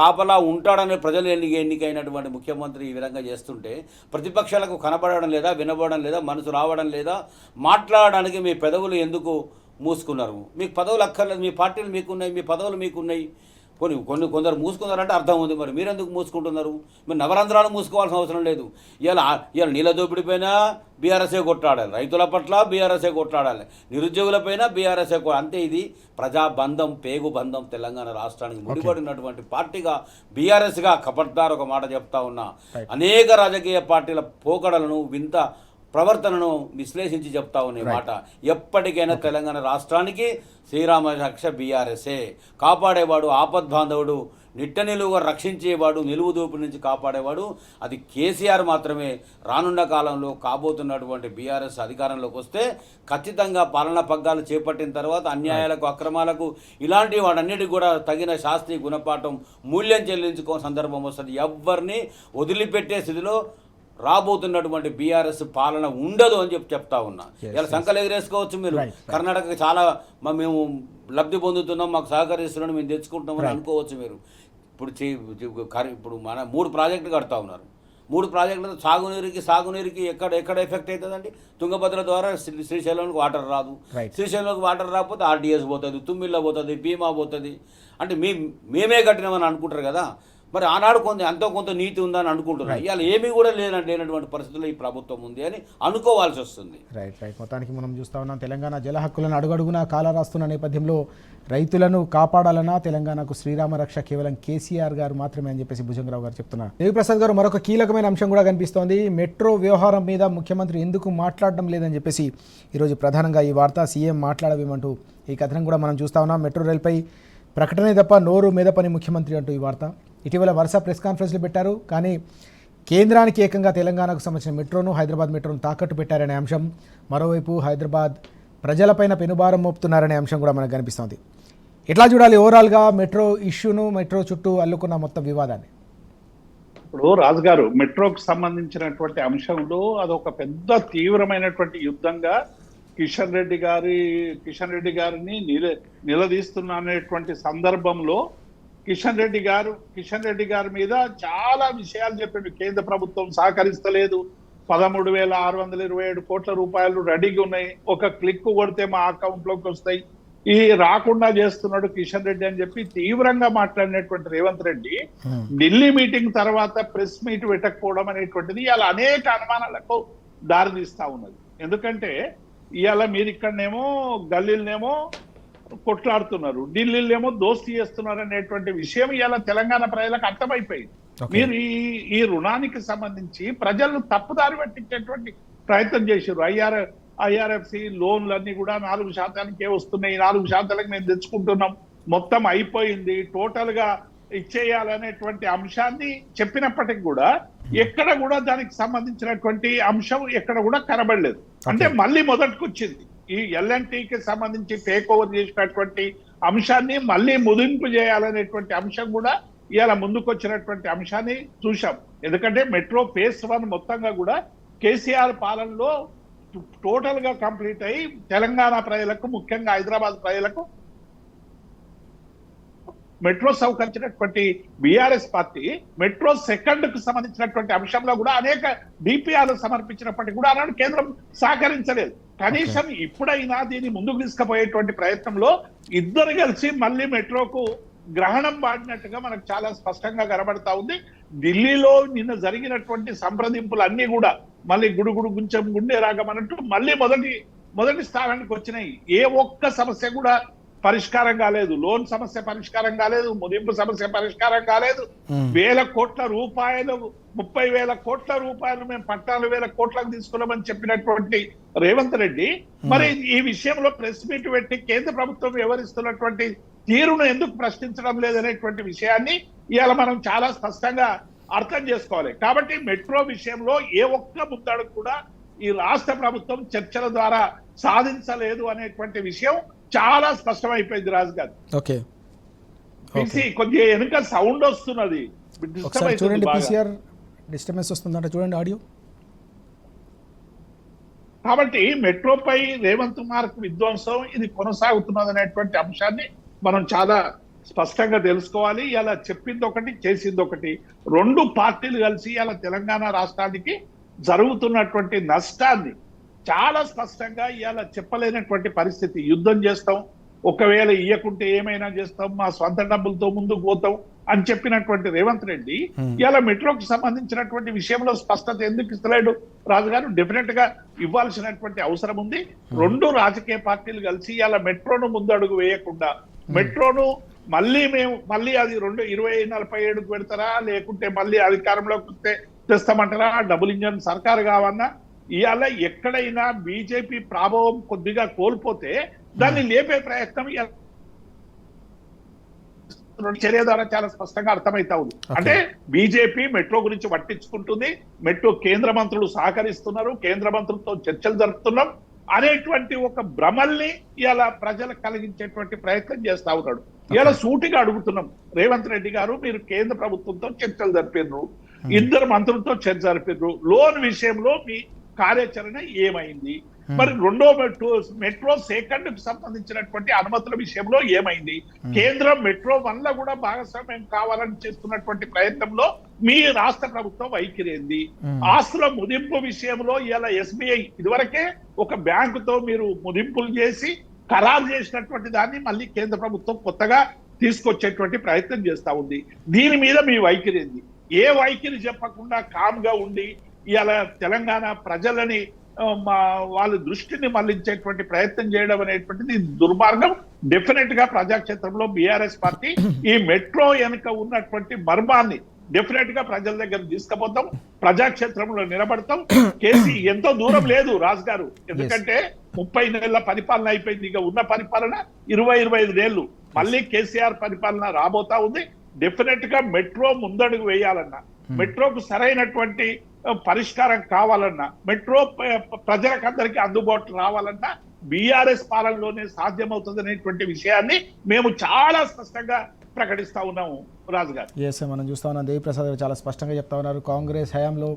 కాపలా ఉంటాడనే ప్రజలు ఎన్నికైనటువంటి ముఖ్యమంత్రి ఈ విధంగా చేస్తుంటే ప్రతిపక్షాలకు కనబడడం లేదా, వినబడడం లేదా, మనసు రావడం లేదా? మాట్లాడడానికి మీ పెదవులు ఎందుకు మూసుకున్నారు? మీకు పదవులు అక్కర్లేదు, మీ పార్టీలు మీకున్నాయి, మీ పదవులు మీకున్నాయి. కొందరు మూసుకున్నారంటే అర్థం ఉంది. మరి మీరెందుకు మూసుకుంటున్నారు? మీరు నవరంధ్రాలు మూసుకోవాల్సిన అవసరం లేదు. ఇవాళ నీళ్ళ దోపిడిపైన బీఆర్ఎస్ఏ కొట్లాడాలి, రైతుల పట్ల బీఆర్ఎస్ఏ కొట్లాడాలి, నిరుద్యోగులపైన బీఆర్ఎస్ఏ అంతే. ఇది ప్రజాబంధం, పేగు బంధం తెలంగాణ రాష్ట్రానికి ముడిపడినటువంటి పార్టీగా బీఆర్ఎస్గా ఖబర్దార్ ఒక మాట చెప్తా ఉన్నా. అనేక రాజకీయ పార్టీల పోకడలను, వింత ప్రవర్తనను విశ్లేషించి చెప్తా ఉన్న మాట. ఎప్పటికైనా తెలంగాణ రాష్ట్రానికి శ్రీరామ రక్ష బీఆర్ఎస్ఏ. కాపాడేవాడు, ఆపద్బాంధవుడు, నిట్ట నిలువుగా రక్షించేవాడు, నిలువు దోపిడి నుంచి కాపాడేవాడు అది కేసీఆర్ మాత్రమే. రానున్న కాలంలో కాబోతున్నటువంటి బీఆర్ఎస్ అధికారంలోకి వస్తే ఖచ్చితంగా పాలనా పగ్గాలు చేపట్టిన తర్వాత అన్యాయాలకు, అక్రమాలకు, ఇలాంటి వాటన్నిటికి కూడా తగిన శాస్త్రీయ గుణపాఠం, మూల్యం చెల్లించుకో సందర్భం వస్తుంది. ఎవరిని వదిలిపెట్టే స్థితిలో రాబోతున్నటువంటి బీఆర్ఎస్ పాలన ఉండదు అని చెప్తా ఉన్నా. ఇలా సంకలు ఎగిరేసుకోవచ్చు మీరు. కర్ణాటక చాలా మేము లబ్ధి పొందుతున్నాం, మాకు సహకరిస్తున్నాం, మేము తెచ్చుకుంటున్నామని అనుకోవచ్చు మీరు. ఇప్పుడు మన 3 ప్రాజెక్టులు కడతా ఉన్నారు. 3 ప్రాజెక్టులతో సాగునీరుకి ఎక్కడ ఎఫెక్ట్ అవుతుందండి? తుంగభద్ర ద్వారా శ్రీశైలంకి వాటర్ రాదు. శ్రీశైలంకి వాటర్ రాకపోతే ఆర్డీఎస్ పోతుంది, తుమ్మిళ్ళ పోతుంది, భీమా పోతుంది. అంటే మేమే కట్టినామని అనుకుంటారు కదా. మరి ఆనాడు ఎంతో కొంత నీతి ఉందని అనుకుంటున్నారు. ఇవాళ ఏమీ కూడా లేనటువంటి పరిస్థితుల్లో ఈ ప్రభుత్వం ఉంది అని అనుకోవాల్సి వస్తుంది. రైట్. మొత్తానికి మనం చూస్తూ ఉన్నాం, తెలంగాణ జల హక్కులను అడుగడుగునా కాలరాస్తున్న నేపథ్యంలో రైతులను కాపాడాలన్నా తెలంగాణకు శ్రీరామ రక్ష కేవలం కేసీఆర్ గారు మాత్రమే అని చెప్పేసి భుజంగరావు గారు చెప్తున్నారు. దేవిప్రసాద్ గారు, మరొక కీలకమైన అంశం కూడా కనిపిస్తోంది. మెట్రో వ్యవహారం మీద ముఖ్యమంత్రి ఎందుకు మాట్లాడడం లేదని చెప్పేసి ఈరోజు ప్రధానంగా ఈ వార్త సీఎం మాట్లాడవేమంటూ ఈ కథనం కూడా మనం చూస్తూ ఉన్నాం. మెట్రో రైల్పై ప్రకటనే తప్ప నోరు మెదపని ముఖ్యమంత్రి అంటూ ఈ వార్త. ఇటీవల వరుస ప్రెస్ కాన్ఫరెన్స్లు పెట్టారు, కానీ కేంద్రానికి ఏకంగా తెలంగాణకు సంబంధించిన మెట్రోను, హైదరాబాద్ మెట్రోను తాకట్టు పెట్టారనే అంశం, మరోవైపు హైదరాబాద్ ప్రజలపైన పెనుభారం మోపుతున్నారనే అంశం కూడా మనకు కనిపిస్తోంది. ఎట్లా చూడాలి ఓవరాల్గా మెట్రో ఇష్యూను, మెట్రో చుట్టూ అల్లుకున్న మొత్తం వివాదాన్ని? ఇప్పుడు రాజుగారు, మెట్రోకి సంబంధించినటువంటి అంశంలో అదొక పెద్ద తీవ్రమైనటువంటి యుద్ధంగా కిషన్ రెడ్డి గారిని నిలదీస్తున్న అనేటువంటి సందర్భంలో కిషన్ రెడ్డి గారి మీద చాలా విషయాలు చెప్పిండు. కేంద్ర ప్రభుత్వం సహకరిస్తలేదు, 13,627 కోట్ల రూపాయలు రెడీగా ఉన్నాయి, ఒక క్లిక్ కొడితే మా అకౌంట్ లోకి వస్తాయి, ఈ రాకుండా చేస్తున్నాడు కిషన్ రెడ్డి అని చెప్పి తీవ్రంగా మాట్లాడినటువంటి రేవంత్ రెడ్డి ఢిల్లీ మీటింగ్ తర్వాత ప్రెస్ మీట్ పెట్టకపోవడం అనేటువంటిది ఇవాళ అనేక అనుమానాలకు దారితీస్తా ఉన్నది. ఎందుకంటే ఇవాళ మీరు ఇక్కడనేమో గల్లీలనేమో కొట్లాడుతున్నారు, ఢిల్లీలోనేమో దోస్తీ చేస్తున్నారు అనేటువంటి విషయం ఇవాళ తెలంగాణ ప్రజలకు అర్థమైపోయింది. మీరు ఈ రుణానికి సంబంధించి ప్రజలను తప్పుదారి పట్టించేటువంటి ప్రయత్నం చేశారు. ఐఆర్ఎఫ్సి లోన్లన్నీ కూడా 4% వస్తున్నాయి, 4% మేము తెచ్చుకుంటున్నాం, మొత్తం అయిపోయింది, టోటల్ గా ఇచ్చేయాలనేటువంటి అంశాన్ని చెప్పినప్పటికీ కూడా ఎక్కడ కూడా దానికి సంబంధించినటువంటి అంశం ఎక్కడ కూడా కనబడలేదు. అంటే మళ్ళీ మొదటికి వచ్చింది. ఈ ఎల్ఎన్టీకి సంబంధించి టేక్ ఓవర్ చేసినటువంటి అంశాన్ని మళ్ళీ ముదింపు చేయాలనేటువంటి అంశం కూడా ఇవాళ ముందుకు వచ్చినటువంటి అంశాన్ని చూశాం. ఎందుకంటే మెట్రో ఫేజ్ 1 మొత్తంగా కూడా కేసీఆర్ పాలనలో టోటల్ గా కంప్లీట్ అయ్యి తెలంగాణ ప్రజలకు, ముఖ్యంగా హైదరాబాద్ ప్రజలకు మెట్రో సౌకరించినటువంటి బీఆర్ఎస్ పార్టీ మెట్రో సెకండ్ కు సంబంధించినటువంటి అంశంలో కూడా అనేక డిపిఆర్లు సమర్పించినప్పటికీ కూడా ఆనాడు కేంద్రం సహకరించలేదు. కనీసం ఇప్పుడైనా దీన్ని ముందుకు తీసుకుపోయేటువంటి ప్రయత్నంలో ఇద్దరు కలిసి మళ్ళీ మెట్రోకు గ్రహణం పాడినట్టుగా మనకు చాలా స్పష్టంగా కనబడతా ఉంది. ఢిల్లీలో నిన్న జరిగినటువంటి సంప్రదింపులు అన్ని కూడా మళ్ళీ గుడుగుడు గుంచెం గుండె రాగమన్నట్టు మళ్ళీ మొదటి స్థానానికి వచ్చినాయి. ఏ ఒక్క సమస్య కూడా పరిష్కారం కాలేదు. లోన్ సమస్య పరిష్కారం కాలేదు, ముదింపు సమస్య పరిష్కారం కాలేదు. 1,000 కోట్ల రూపాయలు, 30,000 కోట్ల రూపాయలు మేము 14,000 కోట్లకు తీసుకున్నామని చెప్పినటువంటి రేవంత్ రెడ్డి మరి ఈ విషయంలో ప్రెస్ మీట్ పెట్టి కేంద్ర ప్రభుత్వం వ్యవహరిస్తున్నటువంటి తీరును ఎందుకు ప్రశ్నించడం లేదనేటువంటి విషయాన్ని ఇవాళ మనం చాలా స్పష్టంగా అర్థం చేసుకోవాలి. కాబట్టి మెట్రో విషయంలో ఏ ఒక్క ముద్దడు కూడా ఈ రాష్ట్ర ప్రభుత్వం చర్చల ద్వారా సాధించలేదు అనేటువంటి విషయం చాలా స్పష్టమైపోయింది. రాజు గారు, కొద్దిగా వెనుక సౌండ్ వస్తున్నది, చూడండి, పీసీఆర్ డిస్టర్బెన్స్ వస్తుందంట, చూడండి ఆడియో. కాబట్టి మెట్రోపై రేవంత్ మార్క్ విధ్వంసం ఇది కొనసాగుతున్నది అనేటువంటి అంశాన్ని మనం చాలా స్పష్టంగా తెలుసుకోవాలి. ఇలా చెప్పింది ఒకటి, చేసింది ఒకటి. 2 పార్టీలు కలిసి ఇలా తెలంగాణ రాష్ట్రానికి జరుగుతున్నటువంటి నష్టాన్ని చాలా స్పష్టంగా ఇవాళ చెప్పలేనటువంటి పరిస్థితి. యుద్ధం చేస్తాం, ఒకవేళ ఇయ్యకుంటే ఏమైనా చేస్తాం, మా స్వంత డబ్బులతో ముందుకు పోతాం అని చెప్పినటువంటి రేవంత్ రెడ్డి ఇవాళ మెట్రోకి సంబంధించినటువంటి విషయంలో స్పష్టత ఎందుకు ఇస్తలేడు? రాజుగారు, డెఫినెట్ గా ఇవ్వాల్సినటువంటి అవసరం ఉంది. 2 రాజకీయ పార్టీలు కలిసి ఇవాళ మెట్రోను ముందడుగు వేయకుండా మెట్రోను మళ్ళీ అది 2047కు పెడతారా, లేకుంటే మళ్ళీ అధికారంలోకి వస్తే తెస్తామంటారా? డబుల్ ఇంజన్ సర్కారు కావన్నా ఇవాళ ఎక్కడైనా బీజేపీ ప్రభావం కొద్దిగా కోల్పోతే దాన్ని లేపే ప్రయత్నం చర్య ద్వారా చాలా స్పష్టంగా అర్థమైతా ఉంది. అంటే బీజేపీ మెట్రో గురించి పట్టించుకుంటుంది, మెట్రో కేంద్ర మంత్రులు సహకరిస్తున్నారు, కేంద్ర మంత్రులతో చర్చలు జరుపుతున్నాం అనేటువంటి ఒక భ్రమల్ని ఇలా ప్రజలకు కలిగించేటువంటి ప్రయత్నం చేస్తా ఉన్నాడు. ఇలా సూటిగా అడుగుతున్నాం, రేవంత్ రెడ్డి గారు, మీరు కేంద్ర ప్రభుత్వంతో చర్చలు జరిపారు, 2 మంత్రులతో చర్చ జరిపారు, లోన్ విషయంలో మీ కార్యాచరణ ఏమైంది? మరి 2వ మెట్రో సెకండ్ కు సంబంధించినటువంటి అనుమతుల విషయంలో ఏమైంది? కేంద్రం మెట్రో 1లో కూడా భాగస్వామ్యం కావాలని చేస్తున్నటువంటి ప్రయత్నంలో మీ రాష్ట్ర ప్రభుత్వం వైఖరేంది? ఆస్తుల ముదింపు విషయంలో ఇలా ఎస్బీఐ ఇదివరకే ఒక బ్యాంకుతో మీరు ముదింపులు చేసి ఖరారు చేసినటువంటి దాన్ని మళ్ళీ కేంద్ర ప్రభుత్వం కొత్తగా తీసుకొచ్చేటువంటి ప్రయత్నం చేస్తా ఉంది. దీని మీద మీ వైఖరి ఏంది? ఏ వైఖరి చెప్పకుండా కామ్గా ఉండి ఇలా తెలంగాణ ప్రజలని వాళ్ళ దృష్టిని మళ్లించేటువంటి ప్రయత్నం చేయడం అనేటువంటిది దుర్మార్గం. డెఫినెట్ గా ప్రజాక్షేత్రంలో బీఆర్ఎస్ పార్టీ ఈ మెట్రో వెనుక ఉన్నటువంటి మర్మాన్ని డెఫినెట్ గా ప్రజల దగ్గర తీసుకుపోతాం, ప్రజాక్షేత్రంలో నిలబడతాం. కేసీ ఎంతో దూరం లేదు రాజు గారు, ఎందుకంటే 30 నెలల పరిపాలన అయిపోయింది. ఇక ఉన్న పరిపాలన 20-25 ఏళ్ళు మళ్ళీ కేసీఆర్ పరిపాలన రాబోతా ఉంది. డెఫినెట్ గా మెట్రో ముందడుగు వేయాలన్నా, మెట్రోకు సరైనటువంటి పరిష్కారం కావాలన్నా, మెట్రో ప్రజలకందరికీ అందుబాటులో రావాలన్నా బీఆర్ఎస్ పాలనలోనే సాధ్యమవుతుంది అనేటువంటి విషయాన్ని మేము చాలా స్పష్టంగా ప్రకటిస్తా ఉన్నాము రాజు గారు. ఎస్, మనం చూస్తా ఉన్నాం దేవిప్రసాద్ గారు చాలా స్పష్టంగా చెప్తా ఉన్నారు. కాంగ్రెస్ హయాంలో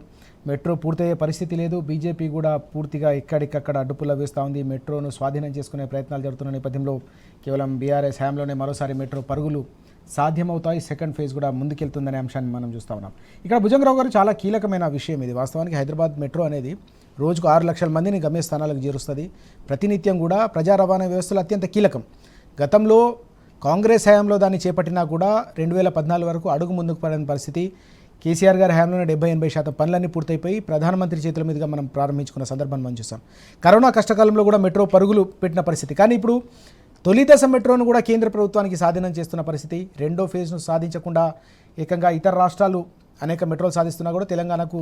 మెట్రో పూర్తయ్యే పరిస్థితి లేదు, బీజేపీ కూడా పూర్తిగా ఇక్కడికక్కడ అడ్డుపుల్ల వేస్తూ ఉంది. మెట్రోను స్వాధీనం చేసుకునే ప్రయత్నాలు జరుగుతున్న నేపథ్యంలో కేవలం బీఆర్ఎస్ హయాంలోనే మరోసారి మెట్రో పరుగులు సాధ్యమవుతాయి, సెకండ్ ఫేజ్ కూడా ముందుకెళ్తుందనే అంశాన్ని మనం చూస్తూ ఉన్నాం. ఇక్కడ భుజంగరావు గారు చాలా కీలకమైన విషయం ఇది. వాస్తవానికి హైదరాబాద్ మెట్రో అనేది రోజుకు 6 లక్షల మందిని గమ్యస్థానాలకు చేరుస్తుంది. ప్రతినిత్యం కూడా ప్రజా రవాణా వ్యవస్థలు అత్యంత కీలకం. గతంలో కాంగ్రెస్ హయాంలో దాన్ని చేపట్టినా కూడా 2014 వరకు అడుగు ముందుకు పడిన పరిస్థితి. కేసీఆర్ గారి హయాంలోనే 70-80% పనులన్నీ పూర్తయిపోయి ప్రధానమంత్రి చేతుల మీదుగా మనం ప్రారంభించుకున్న సందర్భాన్ని మనం చూసాం. కరోనా కష్టకాలంలో కూడా మెట్రో పరుగులు పెట్టిన పరిస్థితి. కానీ ఇప్పుడు తొలి దశ మెట్రోను కూడా కేంద్ర ప్రభుత్వానికి స్వాధీనం చేస్తున్న పరిస్థితి. రెండో ఫేజ్ను సాధించకుండా ఏకంగా ఇతర రాష్ట్రాలు అనేక మెట్రోలు సాధిస్తున్నా కూడా తెలంగాణకు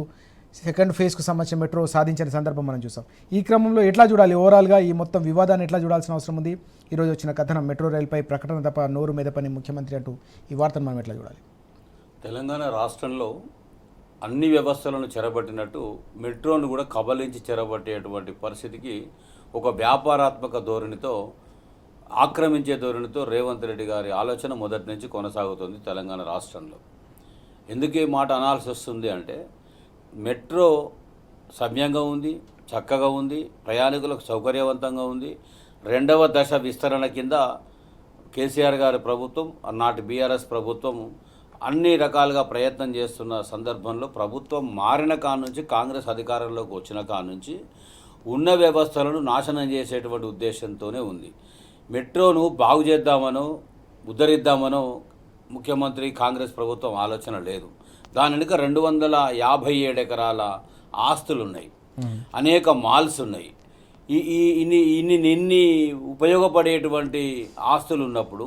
సెకండ్ ఫేజ్కు సంబంధించిన మెట్రో సాధించిన సందర్భం మనం చూసాం. ఈ క్రమంలో ఎట్లా చూడాలి, ఓవరాల్గా ఈ మొత్తం వివాదాన్ని ఎట్లా చూడాల్సిన అవసరం ఉంది? ఈరోజు వచ్చిన కథనం మెట్రో రైలుపై ప్రకటన తప్ప నోరు మీద పని ముఖ్యమంత్రి అంటూ ఈ వార్తను మనం ఎట్లా చూడాలి? తెలంగాణ రాష్ట్రంలో అన్ని వ్యవస్థలను చెరబట్టినట్టు మెట్రోను కూడా కబలించి చెరబట్టేటువంటి పరిస్థితికి ఒక వ్యాపారాత్మక ధోరణితో, ఆక్రమించే ధోరణితో రేవంత్ రెడ్డి గారి ఆలోచన మొదటి నుంచి కొనసాగుతుంది తెలంగాణ రాష్ట్రంలో. ఎందుకు ఈ మాట అనాల్సి వస్తుంది అంటే, మెట్రో సవ్యంగా ఉంది, చక్కగా ఉంది, ప్రయాణికులకు సౌకర్యవంతంగా ఉంది. రెండవ దశ విస్తరణ కింద కేసీఆర్ గారి ప్రభుత్వం, నాటి బీఆర్ఎస్ ప్రభుత్వం అన్ని రకాలుగా ప్రయత్నం చేస్తున్న సందర్భంలో ప్రభుత్వం మారిన కానుంచి, కాంగ్రెస్ అధికారంలోకి వచ్చిన కానుంచి ఉన్న వ్యవస్థలను నాశనం చేసేటువంటి ఉద్దేశంతోనే ఉంది. మెట్రోను బాగు చేద్దామనో ఉద్ధరిద్దామనో ముఖ్యమంత్రి కాంగ్రెస్ ప్రభుత్వం ఆలోచన లేదు. దాని వెనుక 257 ఎకరాల ఆస్తులు ఉన్నాయి, అనేక మాల్స్ ఉన్నాయి. ఇన్ని ఉపయోగపడేటువంటి ఆస్తులు ఉన్నప్పుడు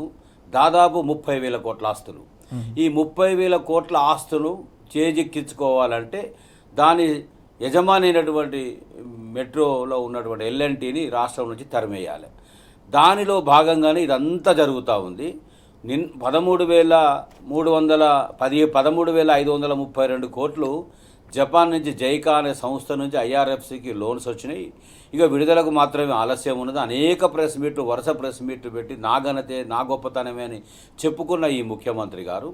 దాదాపు 30,000 కోట్ల ఆస్తులు. ఈ 30,000 కోట్ల ఆస్తులు చేజిక్కించుకోవాలంటే దాని యజమాని అయినటువంటి మెట్రోలో ఉన్నటువంటి ఎల్ఎన్టీని రాష్ట్రం నుంచి తరిమేయాలి. దానిలో భాగంగానే ఇదంతా జరుగుతూ ఉంది. 13,532 కోట్లు జపాన్ నుంచి జైకా అనే సంస్థ నుంచి ఐఆర్ఎఫ్సికి లోన్స్ వచ్చినాయి. ఇక విడుదలకు మాత్రమే ఆలస్యం ఉన్నది. అనేక ప్రెస్ మీట్లు, వరుస ప్రెస్ మీట్లు పెట్టి నా ఘనతే, నా గొప్పతనమే అని చెప్పుకున్న ఈ ముఖ్యమంత్రి గారు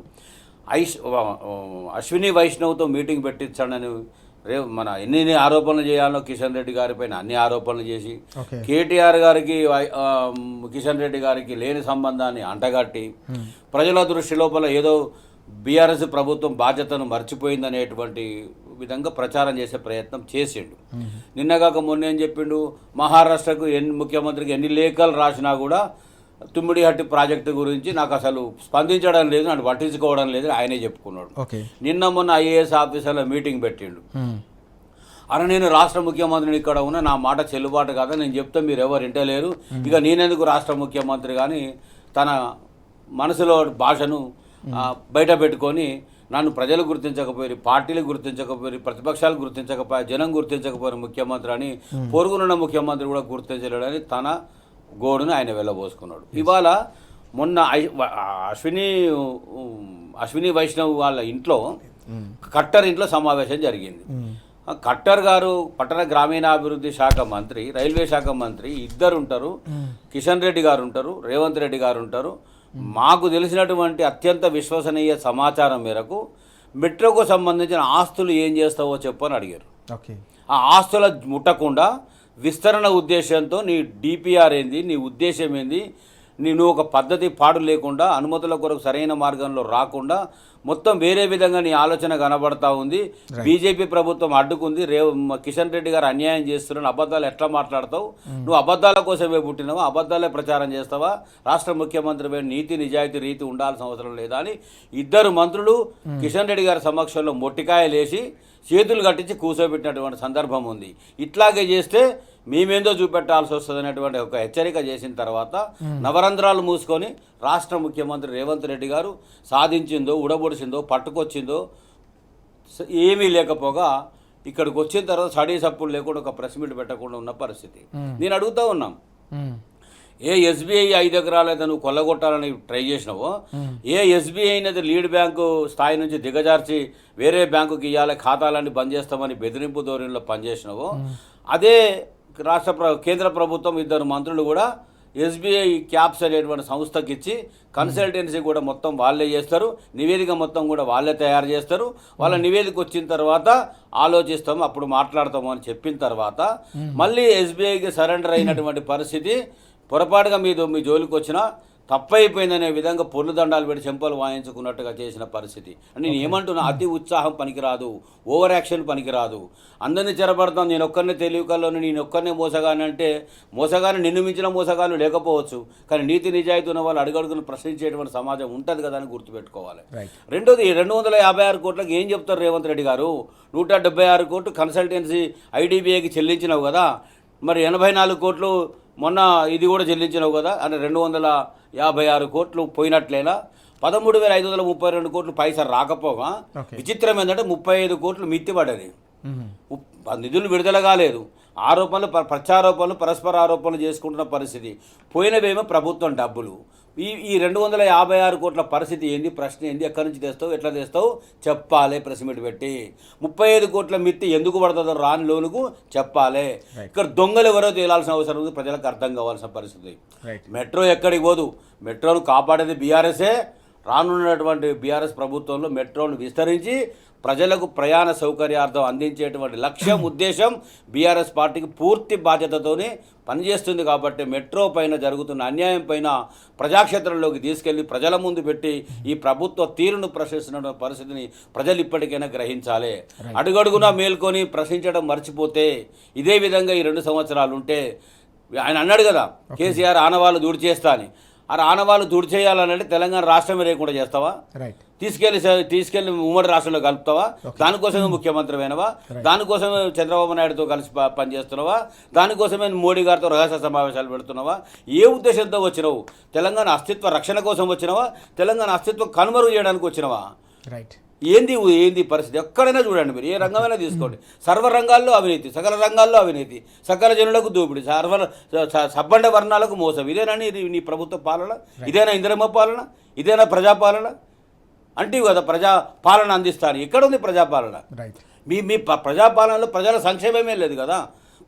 అశ్విని వైష్ణవ్తో మీటింగ్ పెట్టించాడని మన ఎన్ని ఆరోపణలు చేయాలో కిషన్ రెడ్డి గారిపైన అన్ని ఆరోపణలు చేసి, కేటీఆర్ గారికి కిషన్ రెడ్డి గారికి లేని సంబంధాన్ని అంటగట్టి ప్రజల దృష్టి లోపల ఏదో బీఆర్ఎస్ ప్రభుత్వం బాధ్యతను మర్చిపోయిందనేటువంటి విధంగా ప్రచారం చేసే ప్రయత్నం చేసిండు. నిన్నగాక మొన్న ఏం చెప్పిండు, మహారాష్ట్రకు ముఖ్యమంత్రికి ఎన్ని లేఖలు రాసినా కూడా తుమ్మిడిహట్టి ప్రాజెక్టు గురించి నాకు అసలు స్పందించడం లేదు, నన్ను పట్టించుకోవడం లేదు ఆయనే చెప్పుకున్నాడు. నిన్న మొన్న ఐఏఎస్ ఆఫీసర్ల మీటింగ్ పెట్టిండు. అరే నేను రాష్ట్ర ముఖ్యమంత్రిని ఇక్కడ ఉన్నా, నా మాట చెల్లుబాటు కాదా, నేను చెప్తే మీరు ఎవరు వింటలేరు, ఇక నేనెందుకు రాష్ట్ర ముఖ్యమంత్రి కానీ తన మనసులో భాషను బయట పెట్టుకొని నన్ను ప్రజలు గుర్తించకపోయారు, పార్టీలు గుర్తించకపోయారు, ప్రతిపక్షాలు గుర్తించకపోయారు, జనం గుర్తించకపోయారు ముఖ్యమంత్రి అని, పొరుగునున్న ముఖ్యమంత్రి కూడా గుర్తించలేడని తన గోడును ఆయన వెళ్ళబోసుకున్నాడు. ఇవాళ మొన్న అశ్విని వైష్ణవ్ వాళ్ళ ఇంట్లో, ఖట్టర్ ఇంట్లో సమావేశం జరిగింది. ఖట్టర్ గారు పట్టణ గ్రామీణాభివృద్ధి శాఖ మంత్రి, రైల్వే శాఖ మంత్రి ఇద్దరు ఉంటారు. కిషన్ రెడ్డి గారు ఉంటారు, రేవంత్ రెడ్డి గారు ఉంటారు. మాకు తెలిసినటువంటి అత్యంత విశ్వసనీయ సమాచారం మేరకు మెట్రోకు సంబంధించిన ఆస్తులు ఏం చేస్తావో చెప్పని అడిగారు. ఆ ఆస్తుల ముట్టకుండా విస్తరణ ఉద్దేశంతో నీ డిపిఆర్ ఏంది, నీ ఉద్దేశం ఏంది, నువ్వు ఒక పద్ధతి పాడు లేకుండా అనుమతుల కొరకు సరైన మార్గంలో రాకుండా మొత్తం వేరే విధంగా నీ ఆలోచన కనబడతా ఉంది. బీజేపీ ప్రభుత్వం అడ్డుకుంది. కిషన్ రెడ్డి గారు అన్యాయం చేస్తున్నాను, అబద్ధాలు ఎట్లా మాట్లాడతావు? నువ్వు అబద్ధాల కోసమే పుట్టినావా? అబద్ధాలే ప్రచారం చేస్తావా? రాష్ట్ర ముఖ్యమంత్రి నీతి నిజాయితీ రీతి ఉండాల్సిన అవసరం లేదా అని ఇద్దరు మంత్రులు కిషన్ రెడ్డి గారి సమక్షంలో మొట్టికాయలేసి చేతులు కట్టించి కూర్చోబెట్టినటువంటి సందర్భం ఉంది. ఇట్లాగే చేస్తే మేమేందో చూపెట్టాల్సి వస్తుంది అనేటువంటి ఒక హెచ్చరిక చేసిన తర్వాత నవరంధ్రాలు మూసుకొని రాష్ట్ర ముఖ్యమంత్రి రేవంత్ రెడ్డి గారు సాధించిందో, ఉడబొడిచిందో, పట్టుకొచ్చిందో ఏమీ లేకపోగా ఇక్కడికి వచ్చిన తర్వాత సడీ సప్పుడు లేకుండా ఒక ప్రెస్ మీట్ పెట్టకుండా ఉన్న పరిస్థితి. నేను అడుగుతా ఉన్నాం, ఏ ఎస్బీఐ 5 ఎకరాలు అయితే నువ్వు కొల్లగొట్టాలని ట్రై చేసినావో, ఏ ఎస్బీఐ అనేది లీడ్ బ్యాంకు స్థాయి నుంచి దిగజార్చి వేరే బ్యాంకుకి ఇవ్వాలి, ఖాతాలన్నీ బంద్ చేస్తామని బెదిరింపు ధోరణిలో పనిచేసినావో, అదే కేంద్ర ప్రభుత్వం ఇద్దరు మంత్రులు కూడా ఎస్బీఐ క్యాప్స్ అనేటువంటి సంస్థకి ఇచ్చి కన్సల్టెన్సీ కూడా మొత్తం వాళ్ళే చేస్తారు, నివేదిక మొత్తం కూడా వాళ్ళే తయారు చేస్తారు. వాళ్ళ నివేదిక వచ్చిన తర్వాత ఆలోచిస్తాము, అప్పుడు మాట్లాడతాము అని చెప్పిన తర్వాత మళ్ళీ ఎస్బీఐకి సరెండర్ అయినటువంటి పరిస్థితి. పొరపాటుగా మీ జోలికి వచ్చినా తప్పైపోయిందనే విధంగా పొర్లు దండాలు పెట్టి చెంపలు వాయించుకున్నట్టుగా చేసిన పరిస్థితి. నేను ఏమంటున్నా, అతి ఉత్సాహం పనికిరాదు, ఓవర్ యాక్షన్ పనికిరాదు. అందరినీ చెరబడతాం, నేను ఒక్కరిని తెలియకల్లోని నేను ఒక్కరినే మోసగాని అంటే మోసగాని నిన్ను మించిన మోసగాలు లేకపోవచ్చు, కానీ నీతి నిజాయితీ ఉన్న వాళ్ళు అడుగడుగును ప్రశ్నించేటువంటి సమాజం ఉంటుంది కదా అని గుర్తుపెట్టుకోవాలి. రెండోది, 256 కోట్లకు ఏం చెప్తారు రేవంత్ రెడ్డి గారు? 176 కోట్లు కన్సల్టెన్సీ ఐడిబిఐకి చెల్లించినావు కదా, మరి 84 కోట్లు మొన్న ఇది కూడా చెల్లించినావు కదా అని 256 కోట్లు పోయినట్లేనా? 13,532 కోట్లు పైసా రాకపోగా విచిత్రం ఏంటంటే 35 కోట్లు మిత్తిపడ్డది. నిధులు విడుదల కాలేదు. ఆరోపణలు, ప్రత్యారోపణలు, పరస్పర ఆరోపణలు చేసుకుంటున్న పరిస్థితి. పోయినవేమో ప్రభుత్వం డబ్బులు. ఈ 256 కోట్ల పరిస్థితి ఏంది? ప్రశ్న ఏంది? ఎక్కడి నుంచి తెస్తావు, ఎట్లా తెస్తావు చెప్పాలి. ప్రెస్ మీట్ పెట్టి 35 కోట్ల మిత్తి ఎందుకు పడుతుందో రాని లోనుకు చెప్పాలి. ఇక్కడ దొంగలు ఎవరో తేలాల్సిన అవసరం ఉంది, ప్రజలకు అర్థం కావాల్సిన పరిస్థితి. మెట్రో ఎక్కడికి పోదు, మెట్రోను కాపాడేది బీఆర్ఎస్ఏ. రానున్నటువంటి బీఆర్ఎస్ ప్రభుత్వంలో మెట్రోను విస్తరించి ప్రజలకు ప్రయాణ సౌకర్యార్థం అందించేటువంటి లక్ష్యం, ఉద్దేశం బీఆర్ఎస్ పార్టీకి పూర్తి బాధ్యతతోనే పనిచేస్తుంది. కాబట్టి మెట్రో పైన జరుగుతున్న అన్యాయం పైన ప్రజాక్షేత్రంలోకి తీసుకెళ్లి ప్రజల ముందు పెట్టి ఈ ప్రభుత్వ తీరును ప్రశ్నిస్తున్న పరిస్థితిని ప్రజలు ఇప్పటికైనా గ్రహించాలి. అడుగడుగునా మేల్కొని ప్రశ్నించడం మర్చిపోతే ఇదే విధంగా ఈ 2 సంవత్సరాలు ఉంటే, ఆయన అన్నాడు కదా కేసీఆర్ ఆనవాళ్ళు దూడి చేస్తా అని. ఆ ఆనవాళ్ళు దూడి చేయాలనంటే తెలంగాణ రాష్ట్రమే లేకుండా చేస్తావా? తీసుకెళ్లి ఉమ్మడి రాష్ట్రంలో కలుపుతావా? దానికోసమే ముఖ్యమంత్రి అయినవా? దానికోసమే చంద్రబాబు నాయుడుతో కలిసి పనిచేస్తున్నావా? దానికోసమే మోడీ గారితో రహస్య సమావేశాలు పెడుతున్నావా? ఏ ఉద్దేశంతో వచ్చినావు? తెలంగాణ అస్తిత్వ రక్షణ కోసం వచ్చినావా? తెలంగాణ అస్తిత్వం కనుమరుగు చేయడానికి వచ్చినావా? ఏంది పరిస్థితి? ఎక్కడైనా చూడండి, మీరు ఏ రంగమైనా తీసుకోండి, సర్వ రంగాల్లో అవినీతి, సకల రంగాల్లో అవినీతి, సకల జనులకు దోపిడీ, సబ్బండ వర్ణాలకు మోసం. ఇదేనా నీ ప్రభుత్వ పాలన? ఇదేనా ఇందిరమ్మ పాలన? ఇదేనా ప్రజాపాలన? అంటే కదా ప్రజాపాలన అందిస్తాను. ఎక్కడుంది ప్రజాపాలన? మీ ప్రజాపాలనలో ప్రజల సంక్షేమమే లేదు కదా.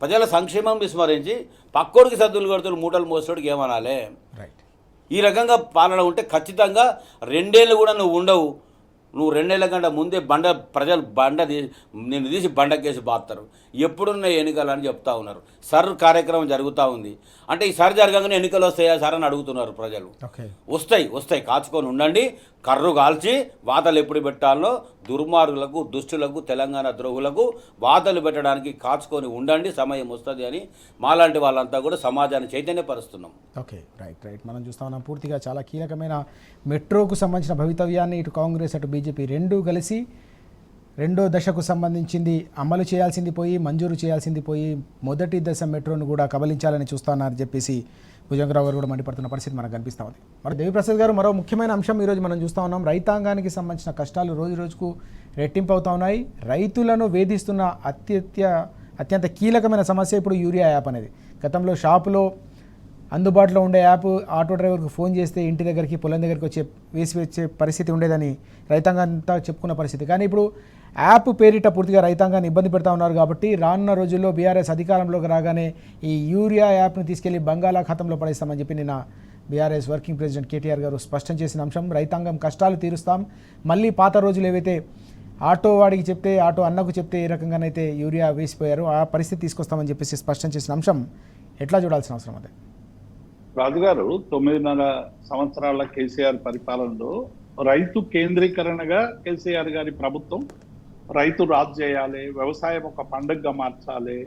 ప్రజల సంక్షేమం విస్మరించి పక్కోడికి సద్దులు కడుతున్న మూటలు మోసోడికి ఏమనాలే? ఈ రకంగా పాలన ఉంటే ఖచ్చితంగా 2 ఏళ్ళు కూడా నువ్వు ఉండవు. నువ్వు 2 ఏళ్ల కంటే ముందే ప్రజలు నిన్ను తీసి బండకేసి బాస్తారు. ఎప్పుడున్న ఎన్నికలు అని చెప్తా ఉన్నారు. సర్ కార్యక్రమం జరుగుతూ ఉంది. అంటే ఈ సర్ జరగగానే ఎన్నికలు వస్తాయా సార్ అని అడుగుతున్నారు ప్రజలు. వస్తాయి, కాచుకొని ఉండండి. కర్రు కాల్చి వాతలు ఎప్పుడు పెట్టాలో దుర్మార్గులకు, దుష్టులకు, తెలంగాణ ద్రోహులకు వాతలు పెట్టడానికి కాచుకొని ఉండండి, సమయం వస్తుంది అని మాలాంటి వాళ్ళంతా కూడా సమాజాన్ని చైతన్యపరుస్తున్నాం. రైట్. మనం చూస్తా ఉన్నాం పూర్తిగా చాలా కీలకమైన మెట్రోకు సంబంధించిన భవితవ్యాన్ని ఇటు కాంగ్రెస్ అటు బీజేపీ రెండూ కలిసి 2వ దశకు సంబంధించింది అమలు చేయాల్సింది పోయి, మంజూరు చేయాల్సింది పోయి, మొదటి దశ మెట్రోను కూడా కబలించాలని చూస్తున్నారని చెప్పేసి భుజంగరావు గారు కూడా మండిపడుతున్న పరిస్థితి మనకు కనిపిస్తూ ఉంది. మరి దేవిప్రసాద్ గారు, మరో ముఖ్యమైన అంశం ఈరోజు మనం చూస్తూ ఉన్నాం. రైతాంగానికి సంబంధించిన కష్టాలు రోజు రోజుకు రెట్టింపు అవుతూ ఉన్నాయి. రైతులను వేధిస్తున్న అత్యంత కీలకమైన సమస్య ఇప్పుడు యూరియా యాప్ అనేది. గతంలో షాపులో అందుబాటులో ఉండే యాప్ ఆటో డ్రైవర్కి ఫోన్ చేస్తే ఇంటి దగ్గరికి, పొలం దగ్గరికి వచ్చే పరిస్థితి ఉండేదని రైతాంగంతా చెప్పుకున్న పరిస్థితి. కానీ ఇప్పుడు యాప్ పేరిట పూర్తిగా రైతాంగాన్ని ఇబ్బంది పెడతా ఉన్నారు. కాబట్టి రానున్న రోజుల్లో బీఆర్ఎస్ అధికారంలోకి రాగానే ఈ యూరియా యాప్ను తీసుకెళ్లి బంగాళాఖాతంలో పడేస్తామని చెప్పి నిన్న బీఆర్ఎస్ వర్కింగ్ ప్రెసిడెంట్ కేటీఆర్ గారు స్పష్టం చేసిన అంశం. రైతాంగం కష్టాలు తీరుస్తాం, మళ్ళీ పాత రోజులు ఏవైతే ఆటో వాడికి చెప్తే, ఆటో అన్నకు చెప్తే ఏ రకంగానైతే యూరియా వేసిపోయారో ఆ పరిస్థితి తీసుకొస్తామని చెప్పేసి స్పష్టం చేసిన అంశం ఎట్లా చూడాల్సిన అవసరం అదే? రాజుగారు 9.5 సంవత్సరాల కేసీఆర్ పరిపాలనలో రైతు కేంద్రీకరణగా కేసీఆర్ గారి ప్రభుత్వం రైతు రాజు చేయాలి, వ్యవసాయం ఒక పండుగగా మార్చాలి,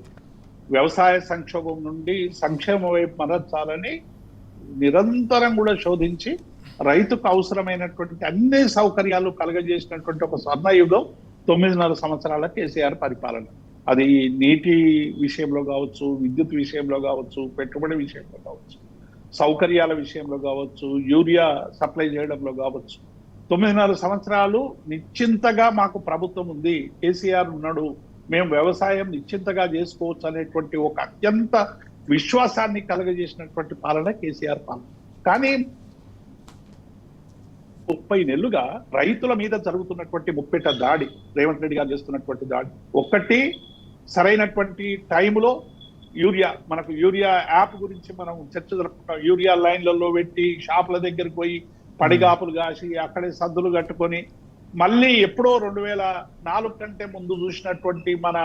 వ్యవసాయ సంక్షోభం నుండి సంక్షేమ వైపు మరల్చాలని నిరంతరం కూడా శోధించి రైతుకు అవసరమైనటువంటి అన్ని సౌకర్యాలు కలగజేసినటువంటి ఒక స్వర్ణయుగం 9.5 సంవత్సరాల కేసీఆర్ పరిపాలన. అది నీటి విషయంలో కావచ్చు, విద్యుత్ విషయంలో కావచ్చు, పెట్టుబడి విషయంలో కావచ్చు, సౌకర్యాల విషయంలో కావచ్చు, యూరియా సప్లై చేయడంలో కావచ్చు. 9.5 సంవత్సరాలు నిశ్చింతగా మాకు ప్రభుత్వం ఉంది, కేసీఆర్ ఉన్నాడు, మేము వ్యవసాయం నిశ్చింతగా చేసుకోవచ్చు అనేటువంటి ఒక అత్యంత విశ్వాసాన్ని కలగజేసినటువంటి పాలన కేసీఆర్ పాలన. కానీ 30 నెలలుగా రైతుల మీద జరుగుతున్నటువంటి ముప్పెట దాడి, రేవంత్ రెడ్డి గారు చేస్తున్నటువంటి దాడి, ఒక్కటి సరైనటువంటి టైంలో మనకు యూరియా యాప్ గురించి మనం చర్చ జరుపుకుంటాం. యూరియా లైన్లలో పెట్టి షాపుల దగ్గరికి పోయి పడిగాపులు కాసి అక్కడే సద్దులు కట్టుకొని మళ్ళీ ఎప్పుడో 2004 కంటే ముందు చూసినటువంటి మన